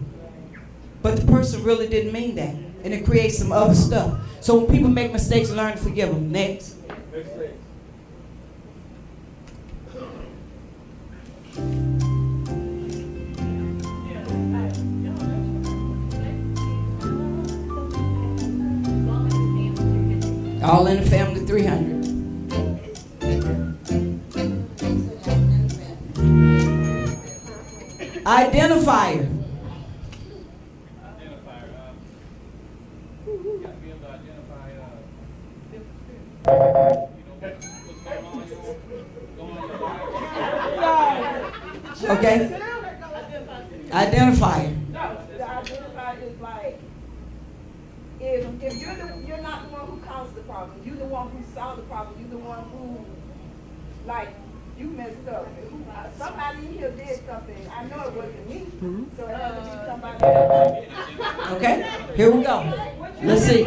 [SPEAKER 3] But the person really didn't mean that. And it creates some other stuff. So when people make mistakes, learn to forgive them. Next. All in the Family 300. Identifier.
[SPEAKER 4] You gotta be able to identify, what's going on
[SPEAKER 3] Okay. Identifier.
[SPEAKER 9] No, the identifier is like, if you're not the one who caused the problem, you're the one who saw the problem, you're the one who, like, you messed up. Somebody in here did something. I know it wasn't me, so it had to be somebody else.
[SPEAKER 3] Okay. Here we go. Let's see.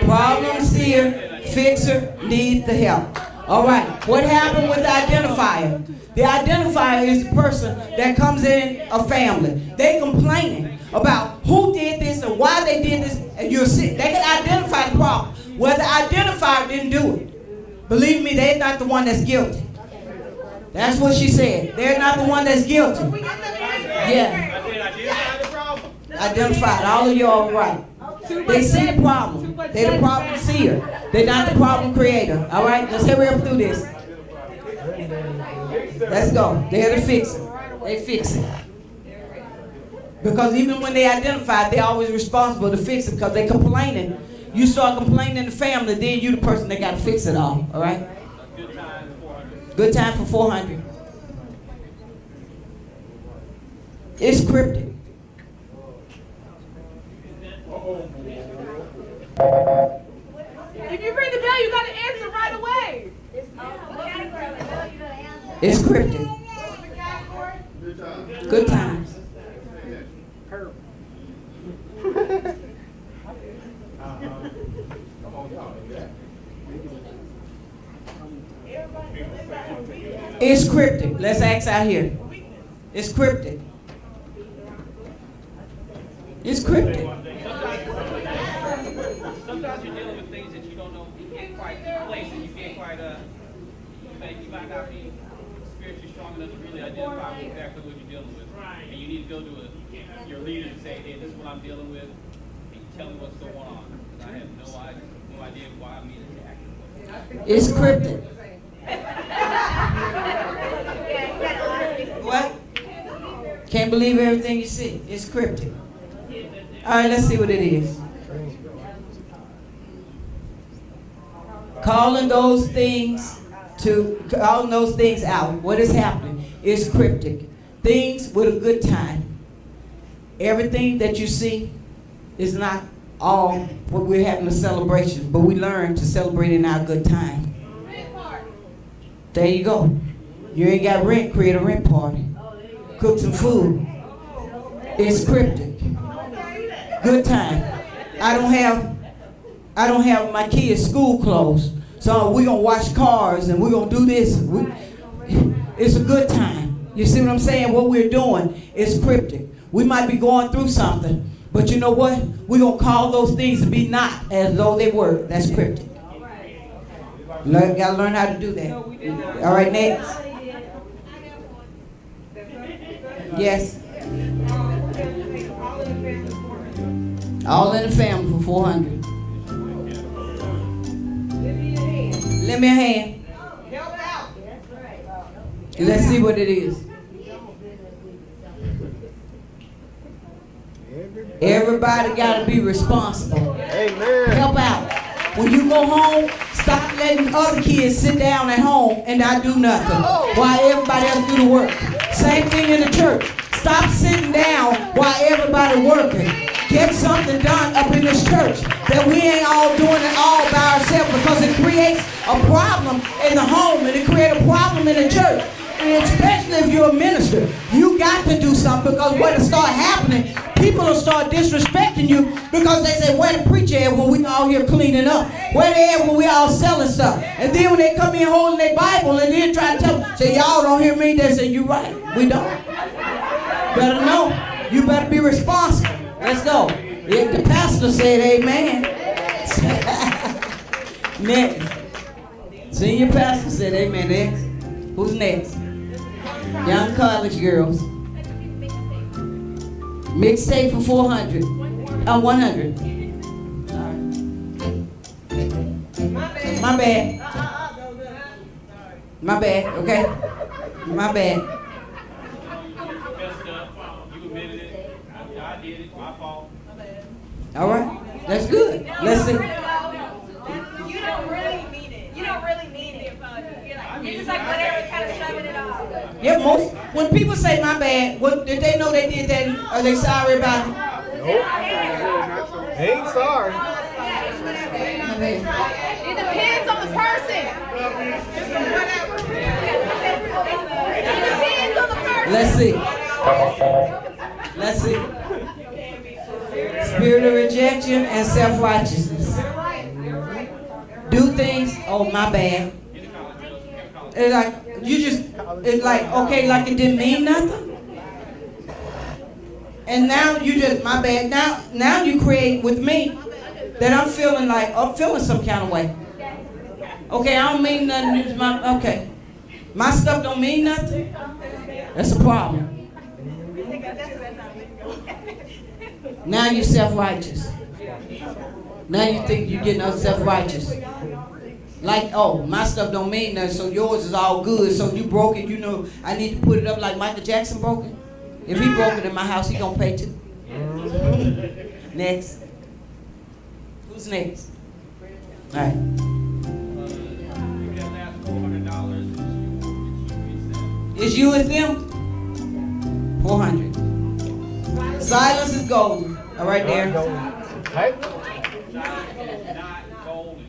[SPEAKER 3] Problem seer, fixer, need the help. All right. What happened with the identifier? The identifier is the person that comes in a family. They complaining about who did this and why they did this, and you're sick. They can identify the problem. Well, the identifier didn't do it. Believe me, they're not the one that's guilty. That's what she said. They're not the one that's guilty. Yeah. Identified. All of you are right. They see the problem. They're the problem seer. They're not the problem creator. All right? Let's hurry up through this. Let's go. They're the fixer. They fix it. Because even when they identify, they're always responsible to fix it because they're complaining. You start complaining in the family, then you the person that got to fix it all. All right? Good time for 400. It's cryptic.
[SPEAKER 5] If you ring the bell, you got to answer right away.
[SPEAKER 3] It's cryptic. Good times. It's cryptic. Let's ask out here. It's cryptic. It's cryptic.
[SPEAKER 4] Sometimes you're dealing with things that you don't know, you can't quite place, and you can't quite, you might not be spiritually strong enough to really identify exactly what you're dealing with. And you need to go to your leader and say, hey, this is what I'm dealing with, and tell me what's going on. Because I have no idea why I'm being attacked.
[SPEAKER 3] It's cryptic. What? Can't believe everything you see. It's cryptic. All right, let's see what it is. Calling those things out. What is happening is cryptic. Things with a good time. Everything that you see is not all when we're having a celebration, but we learn to celebrate in our good time. There you go. You ain't got rent, create a rent party. Cook some food. It's cryptic. Good time. I don't have my kids' school clothes, so we're gonna wash cars and we're gonna do this. It's a good time. You see what I'm saying? What we're doing is cryptic. We might be going through something, but you know what? We're gonna call those things to be not as though they were. That's cryptic. Gotta learn how to do that. All right, next. Yes. All in the family for 400. Lend me a hand.
[SPEAKER 6] Help out.
[SPEAKER 3] Let's see what it is. Everybody got to be responsible.
[SPEAKER 2] Amen.
[SPEAKER 3] Help out. When you go home, stop letting other kids sit down at home and not do nothing while everybody else do the work. Same thing in the church. Stop sitting down while everybody working. Get something done up in this church that we ain't all doing it all by ourselves, because it creates a problem in the home and it creates a problem in the church. And especially if you're a minister, you got to do something, because when it start happening, people will start disrespecting you because they say, where the preacher at when we all here cleaning up? Where they at when we all selling stuff? And then when they come in holding their Bible and then try to tell them, say, y'all don't hear me, they say, you right, we don't. Better know, you better be responsible. Let's go. If the pastor said amen. Next. Senior pastor said amen. Next. Who's next? Young college girls. Mixtape for 400. 100. My bad. My bad, okay? My bad.
[SPEAKER 4] You admitted it. I did it. My fault.
[SPEAKER 3] All right. That's good. Let's see.
[SPEAKER 1] You don't really mean it. You don't really mean it. You're just like whatever, kind of shoving it off.
[SPEAKER 3] Yeah, most when people say my bad, what did they know they did that? Are they sorry about it?
[SPEAKER 2] Nope. They ain't sorry.
[SPEAKER 3] My bad.
[SPEAKER 8] It depends on the person. It depends on the person.
[SPEAKER 3] Let's see. Let's see. Spirit of rejection and self-righteousness. Do things, oh my bad. It's like you just, it's like, okay, like it didn't mean nothing. And now you just, my bad. Now you create with me that I'm feeling some kind of way. Okay, I don't mean nothing. Okay, my stuff don't mean nothing. That's a problem. Now you're self-righteous. Now you think you're getting us self-righteous. Like, oh, my stuff don't mean nothing, so yours is all good. So you broke it, you know, I need to put it up like Michael Jackson broke it. If he broke it in my house, he gonna pay too. Next. Who's next? All right.
[SPEAKER 4] That last $400
[SPEAKER 3] It's you and them? 400. Silence is golden. All right, there.
[SPEAKER 2] Hey.
[SPEAKER 4] not golden.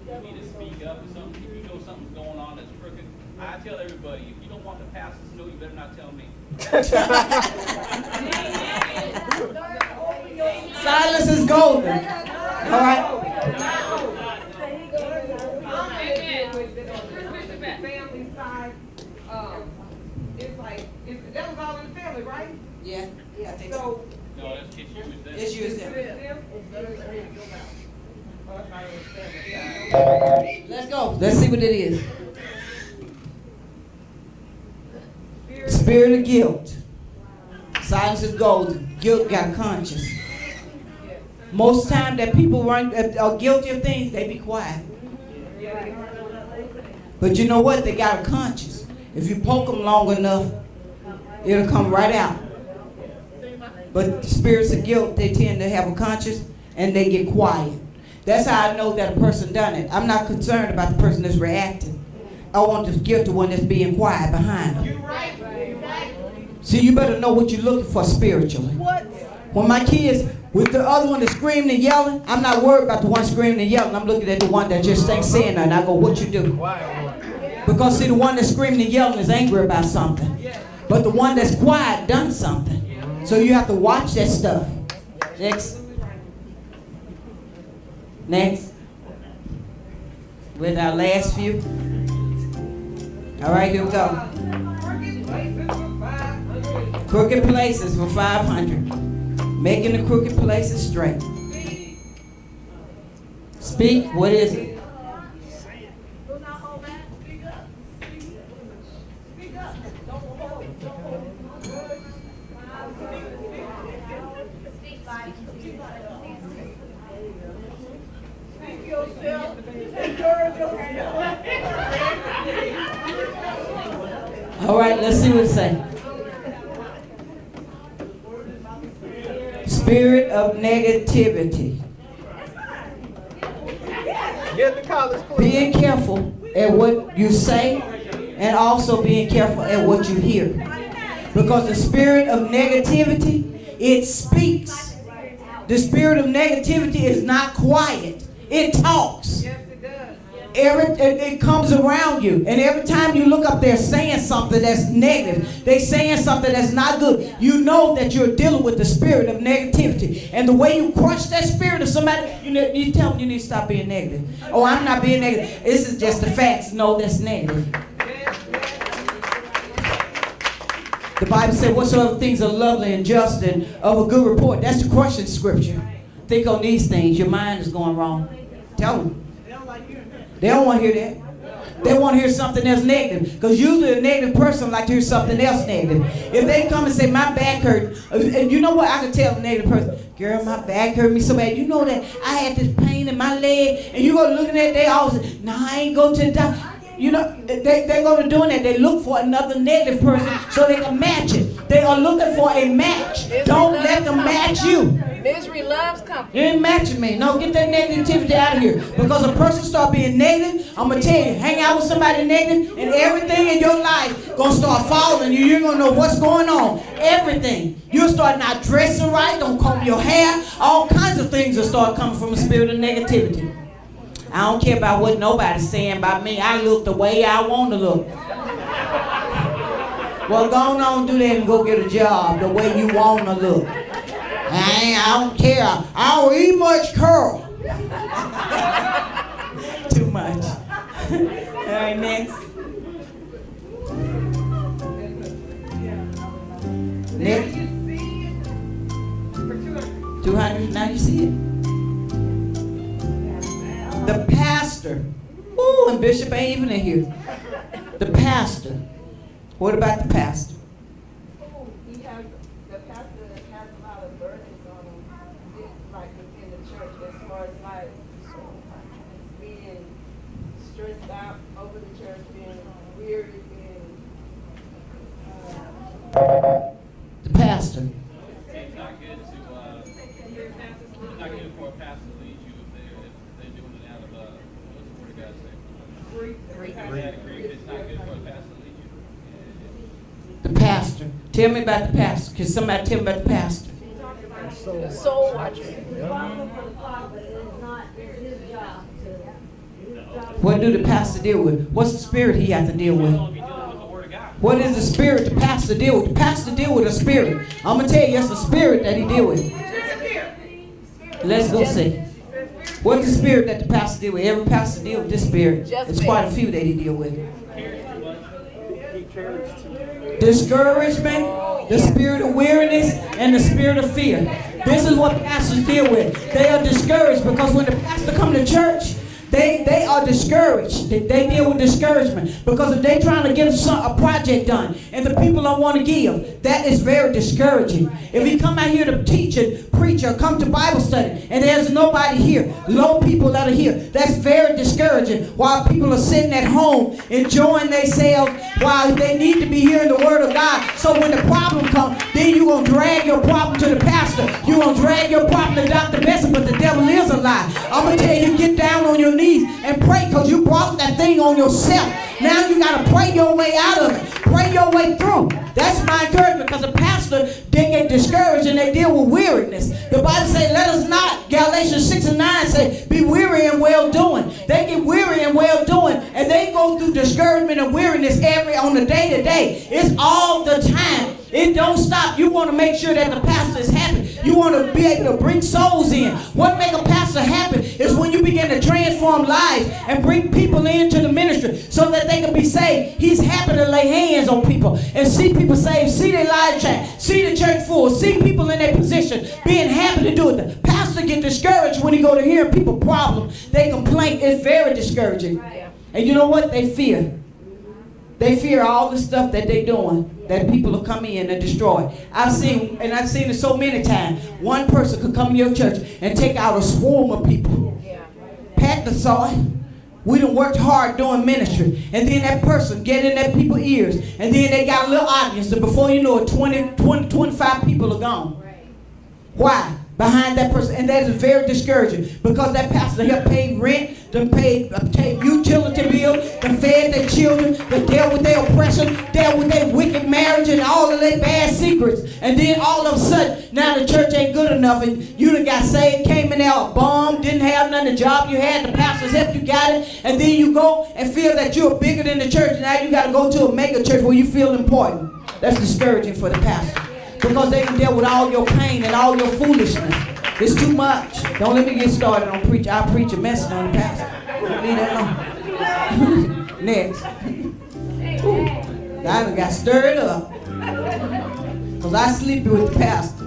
[SPEAKER 4] You need to speak up or something. If you know something's going on that's crooked, I tell everybody, if you don't want the pastors to know, you better not tell me.
[SPEAKER 3] Silence is golden. All right.
[SPEAKER 6] Family side, it's like, that was all in the family, right?
[SPEAKER 3] Yeah, I think so.
[SPEAKER 6] So,
[SPEAKER 4] No, that's it's you and them.
[SPEAKER 3] It's you and them. Let's go. Let's see what it is. Spirit of guilt. Silence is golden. Guilt got conscience. Most time that people are guilty of things, they be quiet. But you know what? They got a conscience. If you poke them long enough, it'll come right out. But spirits of guilt, they tend to have a conscience and they get quiet. That's how I know that a person done it. I'm not concerned about the person that's reacting. I want the guilty one that's being quiet behind them. See, you better know what you're looking for spiritually. When my kids, With the other one that's screaming and yelling, I'm not worried about the one screaming and yelling. I'm looking at the one that just ain't saying nothing. I go, what you do? Because see, the one that's screaming and yelling is angry about something. But the one that's quiet done something. So you have to watch that stuff. Next. Next. With our last few. All right, here we go. Crooked places for 500. Making the crooked places straight. Speak. What is it? All right, let's see what it says. Spirit of negativity. Being careful at what you say and also being careful at what you hear. Because the spirit of negativity, it speaks. The spirit of negativity is not quiet. It talks. It comes around you, and every time you look up, they're saying something that's negative. They're saying something that's not good. You know that you're dealing with the spirit of negativity, and the way you crush that spirit of somebody, you tell them you need to stop being negative. Oh, I'm not being negative. This is just the facts. No, that's negative. The Bible said, whatsoever things are lovely and just and of a good report. That's the crushing scripture. Think on these things. Your mind is going wrong. Tell them. They don't want to hear that. They want to hear something that's negative. Because usually a negative person like to hear something else negative. If they come and say, my back hurt, and you know what? I can tell a negative person, girl, my back hurt me so bad. You know that I had this pain in my leg. And you go looking at it, they always say, no, I ain't go to the doctor. You know, they go to doing that. They look for another negative person so they can match it. They are looking for a match. Don't let them match you.
[SPEAKER 6] Misery loves company.
[SPEAKER 3] You ain't matching me. No, get that negativity out of here. Because a person start being negative, I'm going to tell you, hang out with somebody negative, and everything in your life going to start following you. You're going to know what's going on. Everything. You'll start not dressing right, don't comb your hair. All kinds of things will start coming from a spirit of negativity. I don't care about what nobody's saying about me. I look the way I want to look. Well, go on, do that and go get a job the way you want to look. I don't care. I don't eat much curl. Too much. All right, next. Next. 200. Now you see it. The pastor. Ooh, and Bishop ain't even in here. The pastor. What about the pastor?
[SPEAKER 9] The pastor has a lot of burdens on him, like within the church, as far as like being stressed out over the church, being weary, being.
[SPEAKER 3] The pastor.
[SPEAKER 4] It's not good for a pastor to lead you if they're doing it out of what's the word of God say? Greed. It's not good for a pastor to lead you.
[SPEAKER 3] The pastor. Tell me about the pastor. Can somebody tell me about the pastor?
[SPEAKER 6] The soul watcher.
[SPEAKER 3] What do the pastor deal with? What's the spirit he has to deal with? What is the spirit the pastor deal with? The pastor deal with a spirit. I'm going to tell you, it's a spirit that he deal with. Let's go see. What's the spirit that the pastor deal with? Every pastor deal with this spirit. There's quite a few that he deal with. Discouragement, the spirit of weariness, and the spirit of fear. This is what pastors deal with. They are discouraged because when the pastor come to church, they are discouraged. They deal with discouragement because if they're trying to get a project done and the people don't want to give, that is very discouraging. If you come out here to teach and preach or come to Bible study and there's nobody here, low people that are here, that's very discouraging while people are sitting at home enjoying themselves while they need to be hearing the word of God. So when the problem comes, then you're going to drag your problem to the pastor. You're going to drag your problem to Dr. Besson, but the devil is a lie. I'm going to tell you, get down on your knees and pray because you brought that thing on yourself. Now you got to pray your way out of it. Pray your way through. That's my encouragement because the pastor, they get discouraged and they deal with weariness. The Bible says, let us not, Galatians 6 and 9 say, be weary in well doing. They get weary in well doing, and they go through discouragement and weariness on the day to day. It's all the time. It don't stop. You want to make sure that the pastor is happy. You want to be able to bring souls in. What make a pastor happy is when you begin to transform lives and bring people into the ministry so that they can be saved. He's happy to lay hands on people and see people saved, see their lives change, see the church full, see people in their position, being happy to do it. The pastor get discouraged when he go to hear people problems. They complain. It's very discouraging. And you know what? They fear. They fear all the stuff that they're doing, that people will come in and destroy. I've seen it so many times. One person could come to your church and take out a swarm of people. Pat the saw it. We done worked hard doing ministry. And then that person get in that people's ears. And then they got a little audience. And before you know it, 20, 25 people are gone. Why? Behind that person. And that is very discouraging. Because that pastor here paid rent, done paid utility bill, done fed their children, done dealt with their oppression, dealt with their wicked marriage and all of their bad secrets. And then all of a sudden, now the church ain't good enough and you done got saved, came in there a bum, didn't have none of the job you had, the pastors helped you got it, and then you go and feel that you're bigger than the church. Now you got to go to a mega church where you feel important. That's discouraging for the pastor. Because they can deal with all your pain and all your foolishness. It's too much. Don't let me get started on preach. I'll preach a message on the pastor. Leave that alone. Next. I done got stirred up. Because I sleepy with the pastor.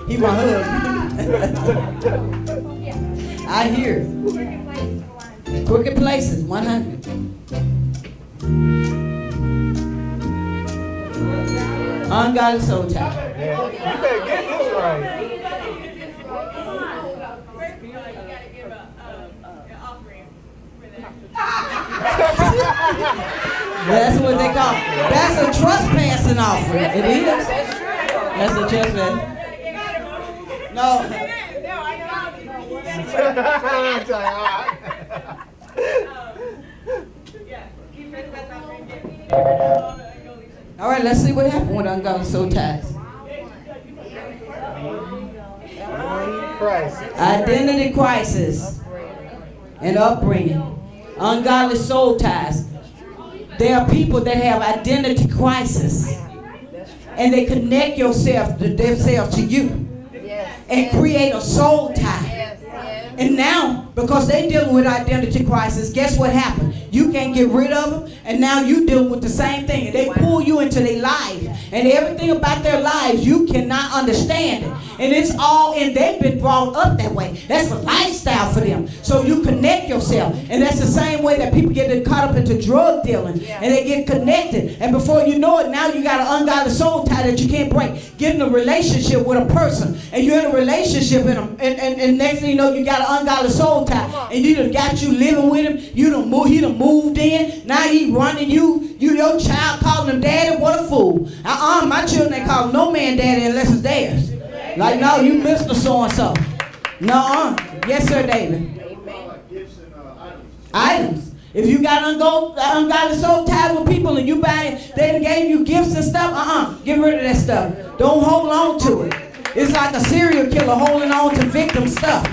[SPEAKER 3] He my husband. I hear it. Crooked places, 100. Ungodly soul tie.
[SPEAKER 2] Yeah. You better get this right.
[SPEAKER 3] That's what they call it. That's a trespassing offering. It is. That's a trespass. No. All right, let's see what happened with ungodly soul ties. Identity crisis and upbringing. Ungodly soul ties. There are people that have identity crisis, and they connect themselves to you and create a soul tie. And now, because they dealing with identity crisis, guess what happened? You can't get rid of them, and now you deal with the same thing. And they pull you into their life, and everything about their lives you cannot understand it. And it's all, and they've been brought up that way. That's a lifestyle for them. So you connect yourself, and that's the same way that people get caught up into drug dealing, and they get connected. And before you know it, now you got an ungodly soul tie that you can't break. Get in a relationship with a person, and you're in a relationship with them, and next thing you know, you got an ungodly soul tie, and you done got you living with him. He done moved in. Now he running you. Your child calling him daddy. What a fool. My children ain't calling no man daddy unless it's theirs. Like, no, you Mr. So-and-so. No, yes, sir, David. Items. If you got ungodly soul ties with people and you buying, they done gave you gifts and stuff, get rid of that stuff. Don't hold on to it. It's like a serial killer holding on to victim stuff.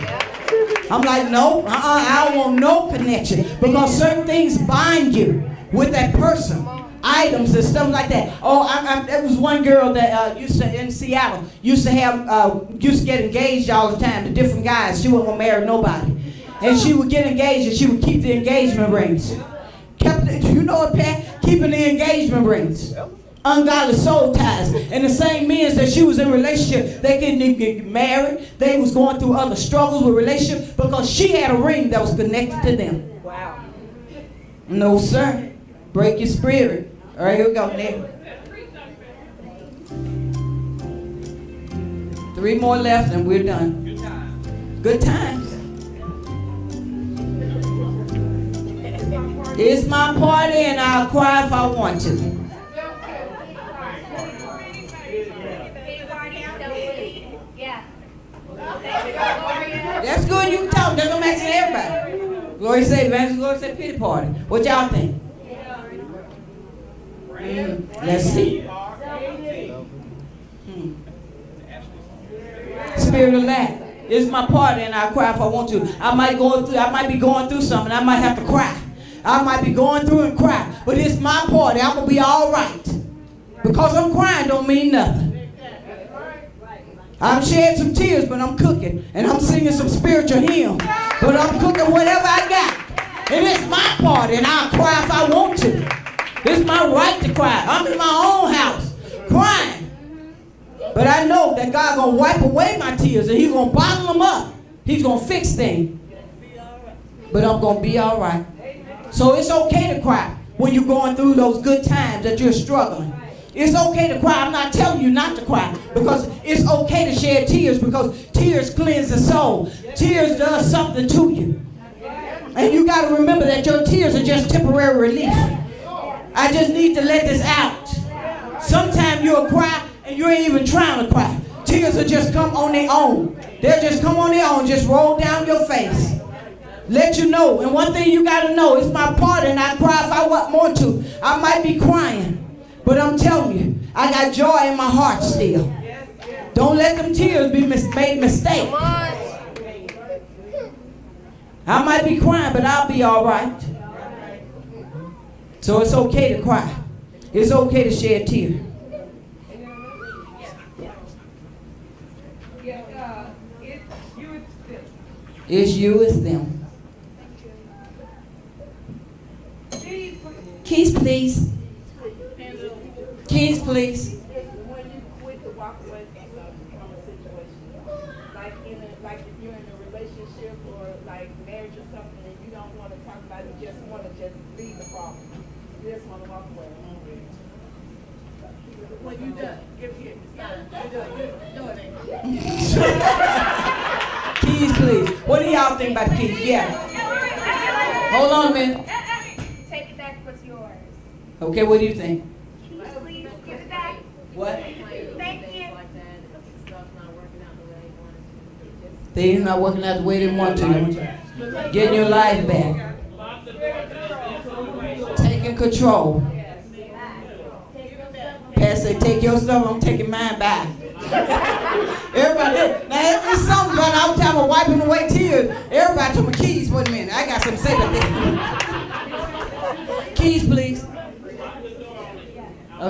[SPEAKER 3] I'm like, no, I don't want no connection, because certain things bind you with that person. Items and stuff like that. There was one girl that used to, in Seattle, used to get engaged all the time to different guys. She wasn't gonna marry nobody. And she would get engaged and she would keep the engagement rings. You know what, Pat? Keeping the engagement rings. Ungodly soul ties. And the same means that she was in a relationship, they couldn't even get married. They was going through other struggles with relationships because she had a ring that was connected to them. Wow. No, sir. Break your spirit. All right, here we go, Nick. 3 more left and we're done. Good times. Good times. It's my party and I'll cry if I want to. That's good. You can talk. That's what makes it everybody. Glory say evangelist. Glory say pity party. What y'all think? Let's see. spirit of lack. It's my party and I cry if I want to. I might be going through something. I might have to cry. I might be going through and cry. But it's my party. I'm going to be all right. Because I'm crying don't mean nothing. I'm shedding some tears, but I'm cooking. And I'm singing some spiritual hymns. But I'm cooking whatever I got. And it's my party and I'll cry if I want to. It's my right to cry. I'm in my own house crying. But I know that God going to wipe away my tears and he's going to bottle them up. He's going to fix things. But I'm going to be all right. So it's okay to cry when you're going through those good times that you're struggling. It's okay to cry. I'm not telling you not to cry because it's okay to shed tears because tears cleanse the soul. Tears does something to you. And you got to remember that your tears are just temporary relief. I just need to let this out. Sometimes you'll cry and you ain't even trying to cry. Tears will just come on their own. They'll just come on their own, just roll down your face. Let you know. And one thing you got to know, it's my part and I cry if I want to. I might be crying, but I'm telling you, I got joy in my heart still. Don't let them tears be made mistake. I might be crying, but I'll be all right. So it's okay to cry. It's okay to shed tears. It's you, it's them. Keys, please. Keys, please.
[SPEAKER 9] When you quit to walk away from a situation, like if you're in a relationship or like marriage or something, and you don't want to talk about it, you just want to just leave the problem. You just want to walk away.
[SPEAKER 5] When you done, give here. You're it.
[SPEAKER 3] Keys, please. What do y'all think about the keys? Yeah. Hold on a minute.
[SPEAKER 1] Take it back. What's yours?
[SPEAKER 3] Okay, what do you think?
[SPEAKER 1] Please give it back.
[SPEAKER 3] What?
[SPEAKER 1] Thank you.
[SPEAKER 3] Things not working out the way they want to. Getting your life back. Taking control. Pastor say, take your stuff, I'm taking mine back. Everybody, now it's something about I was talking about wiping away tears. Everybody took my keys. Wait a minute, I got something to say about this. Keys, please.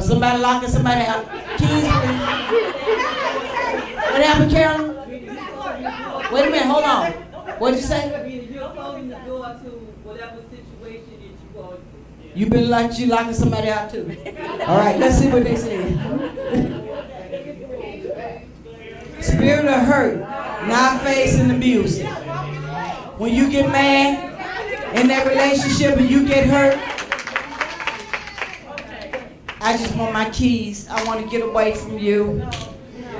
[SPEAKER 3] Somebody locking somebody out. Keys, please. What happened, Carolyn? Wait a minute, hold on. What did you say?
[SPEAKER 6] You're closing the door to whatever situation that you go through.
[SPEAKER 3] You been like you locking somebody out too. All right, let's see what they say. Spirit of hurt, not facing abuse. When you get mad in that relationship and you get hurt, I just want my keys. I want to get away from you.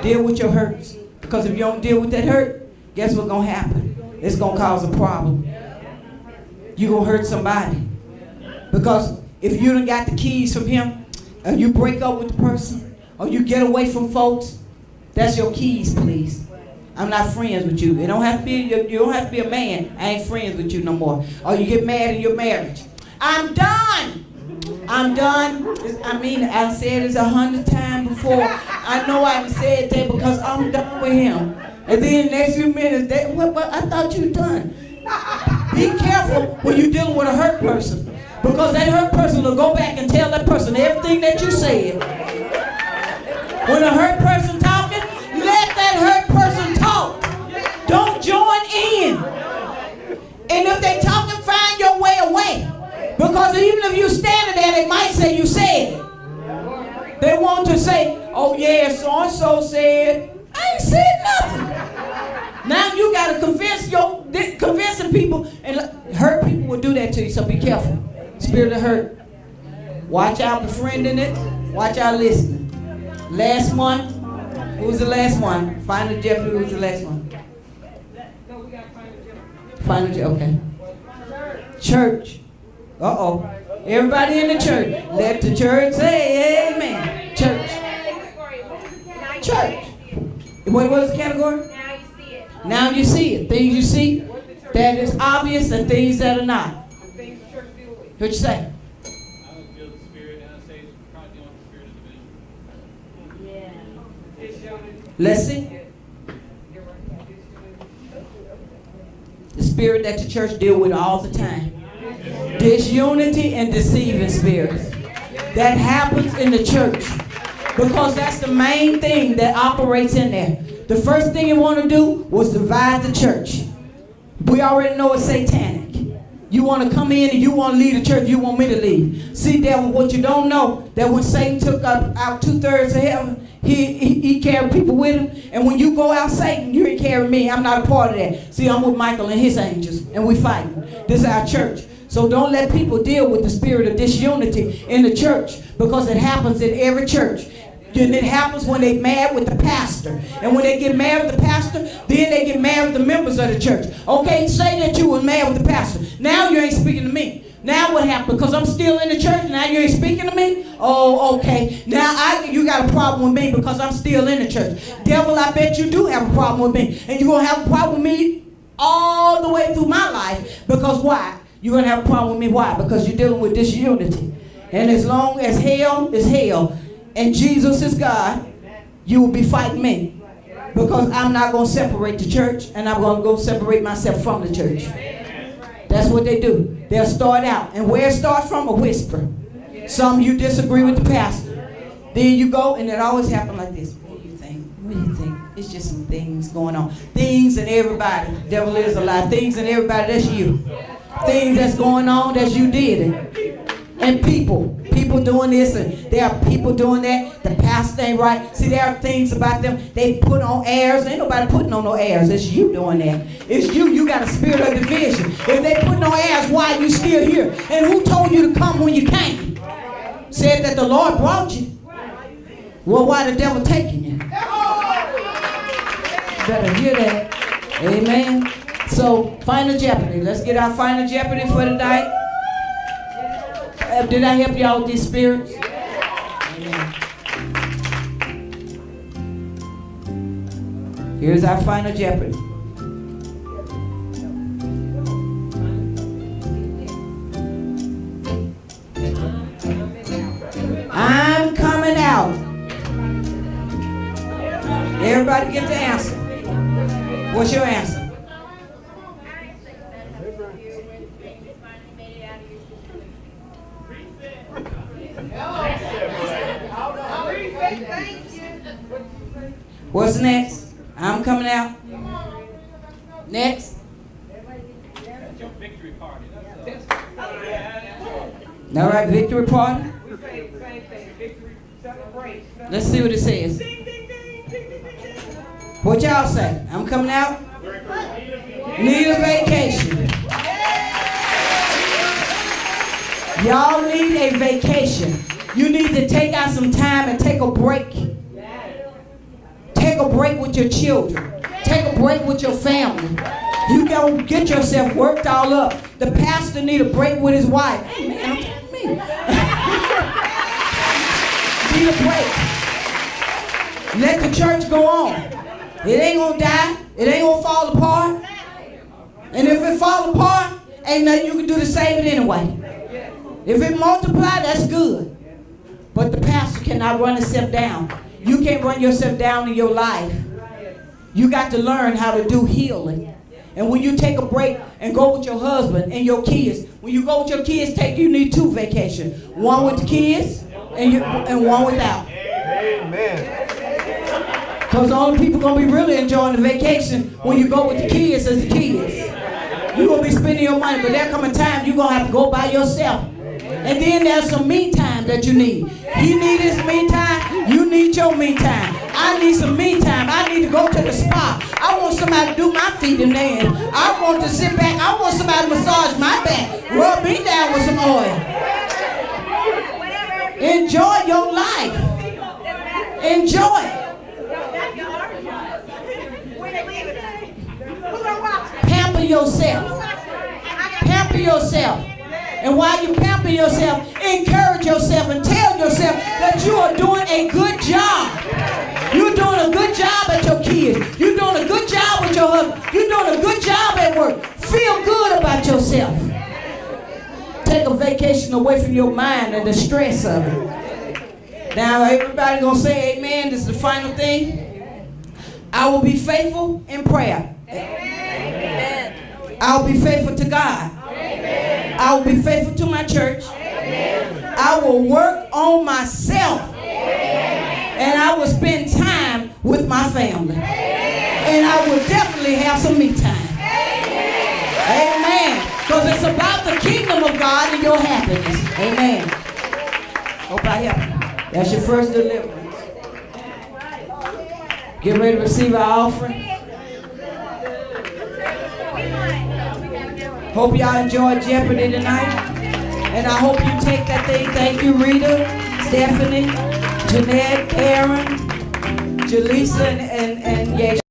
[SPEAKER 3] Deal with your hurts. Because if you don't deal with that hurt, guess what's going to happen? It's going to cause a problem. You're going to hurt somebody. Because if you done got the keys from him, and you break up with the person, or you get away from folks, that's your keys, please. I'm not friends with you. You don't have to be a man. I ain't friends with you no more. Or you get mad in your marriage. I'm done. I'm done. I mean, I said it 100 times before. I know I said that because I'm done with him. And then the next few minutes, I thought you were done. Be careful when you're dealing with a hurt person. Because that hurt person will go back and tell that person everything that you said. When a hurt person talking, let that hurt person talk. Don't join in. And if they talking, find your way away. Because even if you standing there, they might say you said it. They want to say, oh yeah, so-and-so said. I ain't said nothing. Now you got to convincing people, and hurt people will do that to you, so be careful. Spirit of hurt. Watch out befriending it. Watch out listening. Last one. Who was the last one? Final Jeopardy. Who was the last one?
[SPEAKER 6] No, we got Final Jeopardy.
[SPEAKER 3] Final Jeopardy. Okay. Church. Uh-oh. Everybody in the church. Let the church say amen. Church. Church. What was the category?
[SPEAKER 1] Now you see it.
[SPEAKER 3] Now you see it. Things you see that is obvious and things that are not. What'd you say?
[SPEAKER 4] I would feel the spirit, and I say it's probably dealing with the spirit of division.
[SPEAKER 3] Let's see. spirit that the church deal with all the time. Disunity and deceiving spirits. That happens in the church. Because that's the main thing that operates in there. The first thing you want to do was divide the church. We already know it's satanic. You want to come in and you want to lead the church. You want me to lead. See, devil, what you don't know, that when Satan took out 2/3 of heaven, he carried people with him. And when you go out, Satan, you ain't carrying me. I'm not a part of that. See, I'm with Michael and his angels, and we fighting. This is our church. So don't let people deal with the spirit of disunity in the church, because it happens in every church. And it happens when they mad with the pastor. And when they get mad with the pastor, then they get mad with the members of the church. Okay, say that you was mad with the pastor. Now you ain't speaking to me. Now what happened? Because I'm still in the church, now you ain't speaking to me? Oh, okay. Now you got a problem with me because I'm still in the church. Devil, I bet you do have a problem with me. And you're going to have a problem with me all the way through my life. Because why? You're going to have a problem with me. Why? Because you're dealing with disunity. And as long as hell is hell, and Jesus is God, you will be fighting me. Because I'm not going to separate the church, and I'm going to go separate myself from the church. That's what they do. They'll start out. And where it starts from? A whisper. Some of you disagree with the pastor. Then you go, and it always happens like this. What do you think? What do you think? It's just some things going on. Things and everybody. The devil is a lie. Things and everybody, that's you. Things that's going on, that's you did it. And people doing this, and there are people doing that. The pastor ain't right. See, there are things about them. They put on airs. Ain't nobody putting on no airs. It's you doing that. It's you. You got a spirit of division. If they put no airs, why are you still here? And who told you to come when you came? Said that the Lord brought you. Well, why the devil taking you? Better hear that. Amen. So, Final Jeopardy. Let's get our Final Jeopardy for tonight. Did I help y'all with these spirits? Amen. Here's our Final Jeopardy. I'm coming out. Everybody get the answer. What's your answer? What's next? I'm coming out. Next.
[SPEAKER 4] That's your victory party.
[SPEAKER 3] All right, victory party.
[SPEAKER 6] We say the same thing. Victory, celebrate.
[SPEAKER 3] Let's see what it says. What y'all say? I'm coming out. Need a vacation. Y'all need a vacation. You need to take out some time and take a break. Take a break with your children. Take a break with your family. You gotta get yourself worked all up. The pastor need a break with his wife. Hey man, I'm telling me. Need a break. Let the church go on. It ain't gonna die. It ain't gonna fall apart. And if it fall apart, ain't nothing you can do to save it anyway. If it multiply, that's good. But the pastor cannot run himself down. You can't run yourself down in your life. You got to learn how to do healing. And when you take a break and go with your husband and your kids, when you go with your kids, you need 2 vacations. One with the kids and one without.
[SPEAKER 2] Amen.
[SPEAKER 3] Because the only people going to be really enjoying the vacation when you go with the kids is the kids. You're going to be spending your money, but there come a time you're going to have to go by yourself. And then there's some me time that you need. He need his me time. You need your me time. I need some me time. I need to go to the spa. I want somebody to do my feet and nails. I want to sit back. I want somebody to massage my back. Rub me down with some oil. Enjoy your life. Enjoy it. Pamper yourself. Pamper yourself. And while you pamper yourself, encourage yourself and tell yourself that you are doing a good job. You're doing a good job at your kids. You're doing a good job with your husband. You're doing a good job at work. Feel good about yourself. Take a vacation away from your mind and the stress of it. Now everybody gonna say amen. This is the final thing. I will be faithful in prayer. Amen. I'll be faithful to God. I will be faithful to my church. I will work on myself. And I will spend time with my family. And I will definitely have some me time. Amen. Because it's about the kingdom of God and your happiness. Amen. Hope I help you. That's your first deliverance. Get ready to receive our offering. Hope y'all enjoyed Jeopardy tonight. And I hope you take that thing. Thank you, Rita, Stephanie, Jeanette, Aaron, Jaleesa, and Yasha.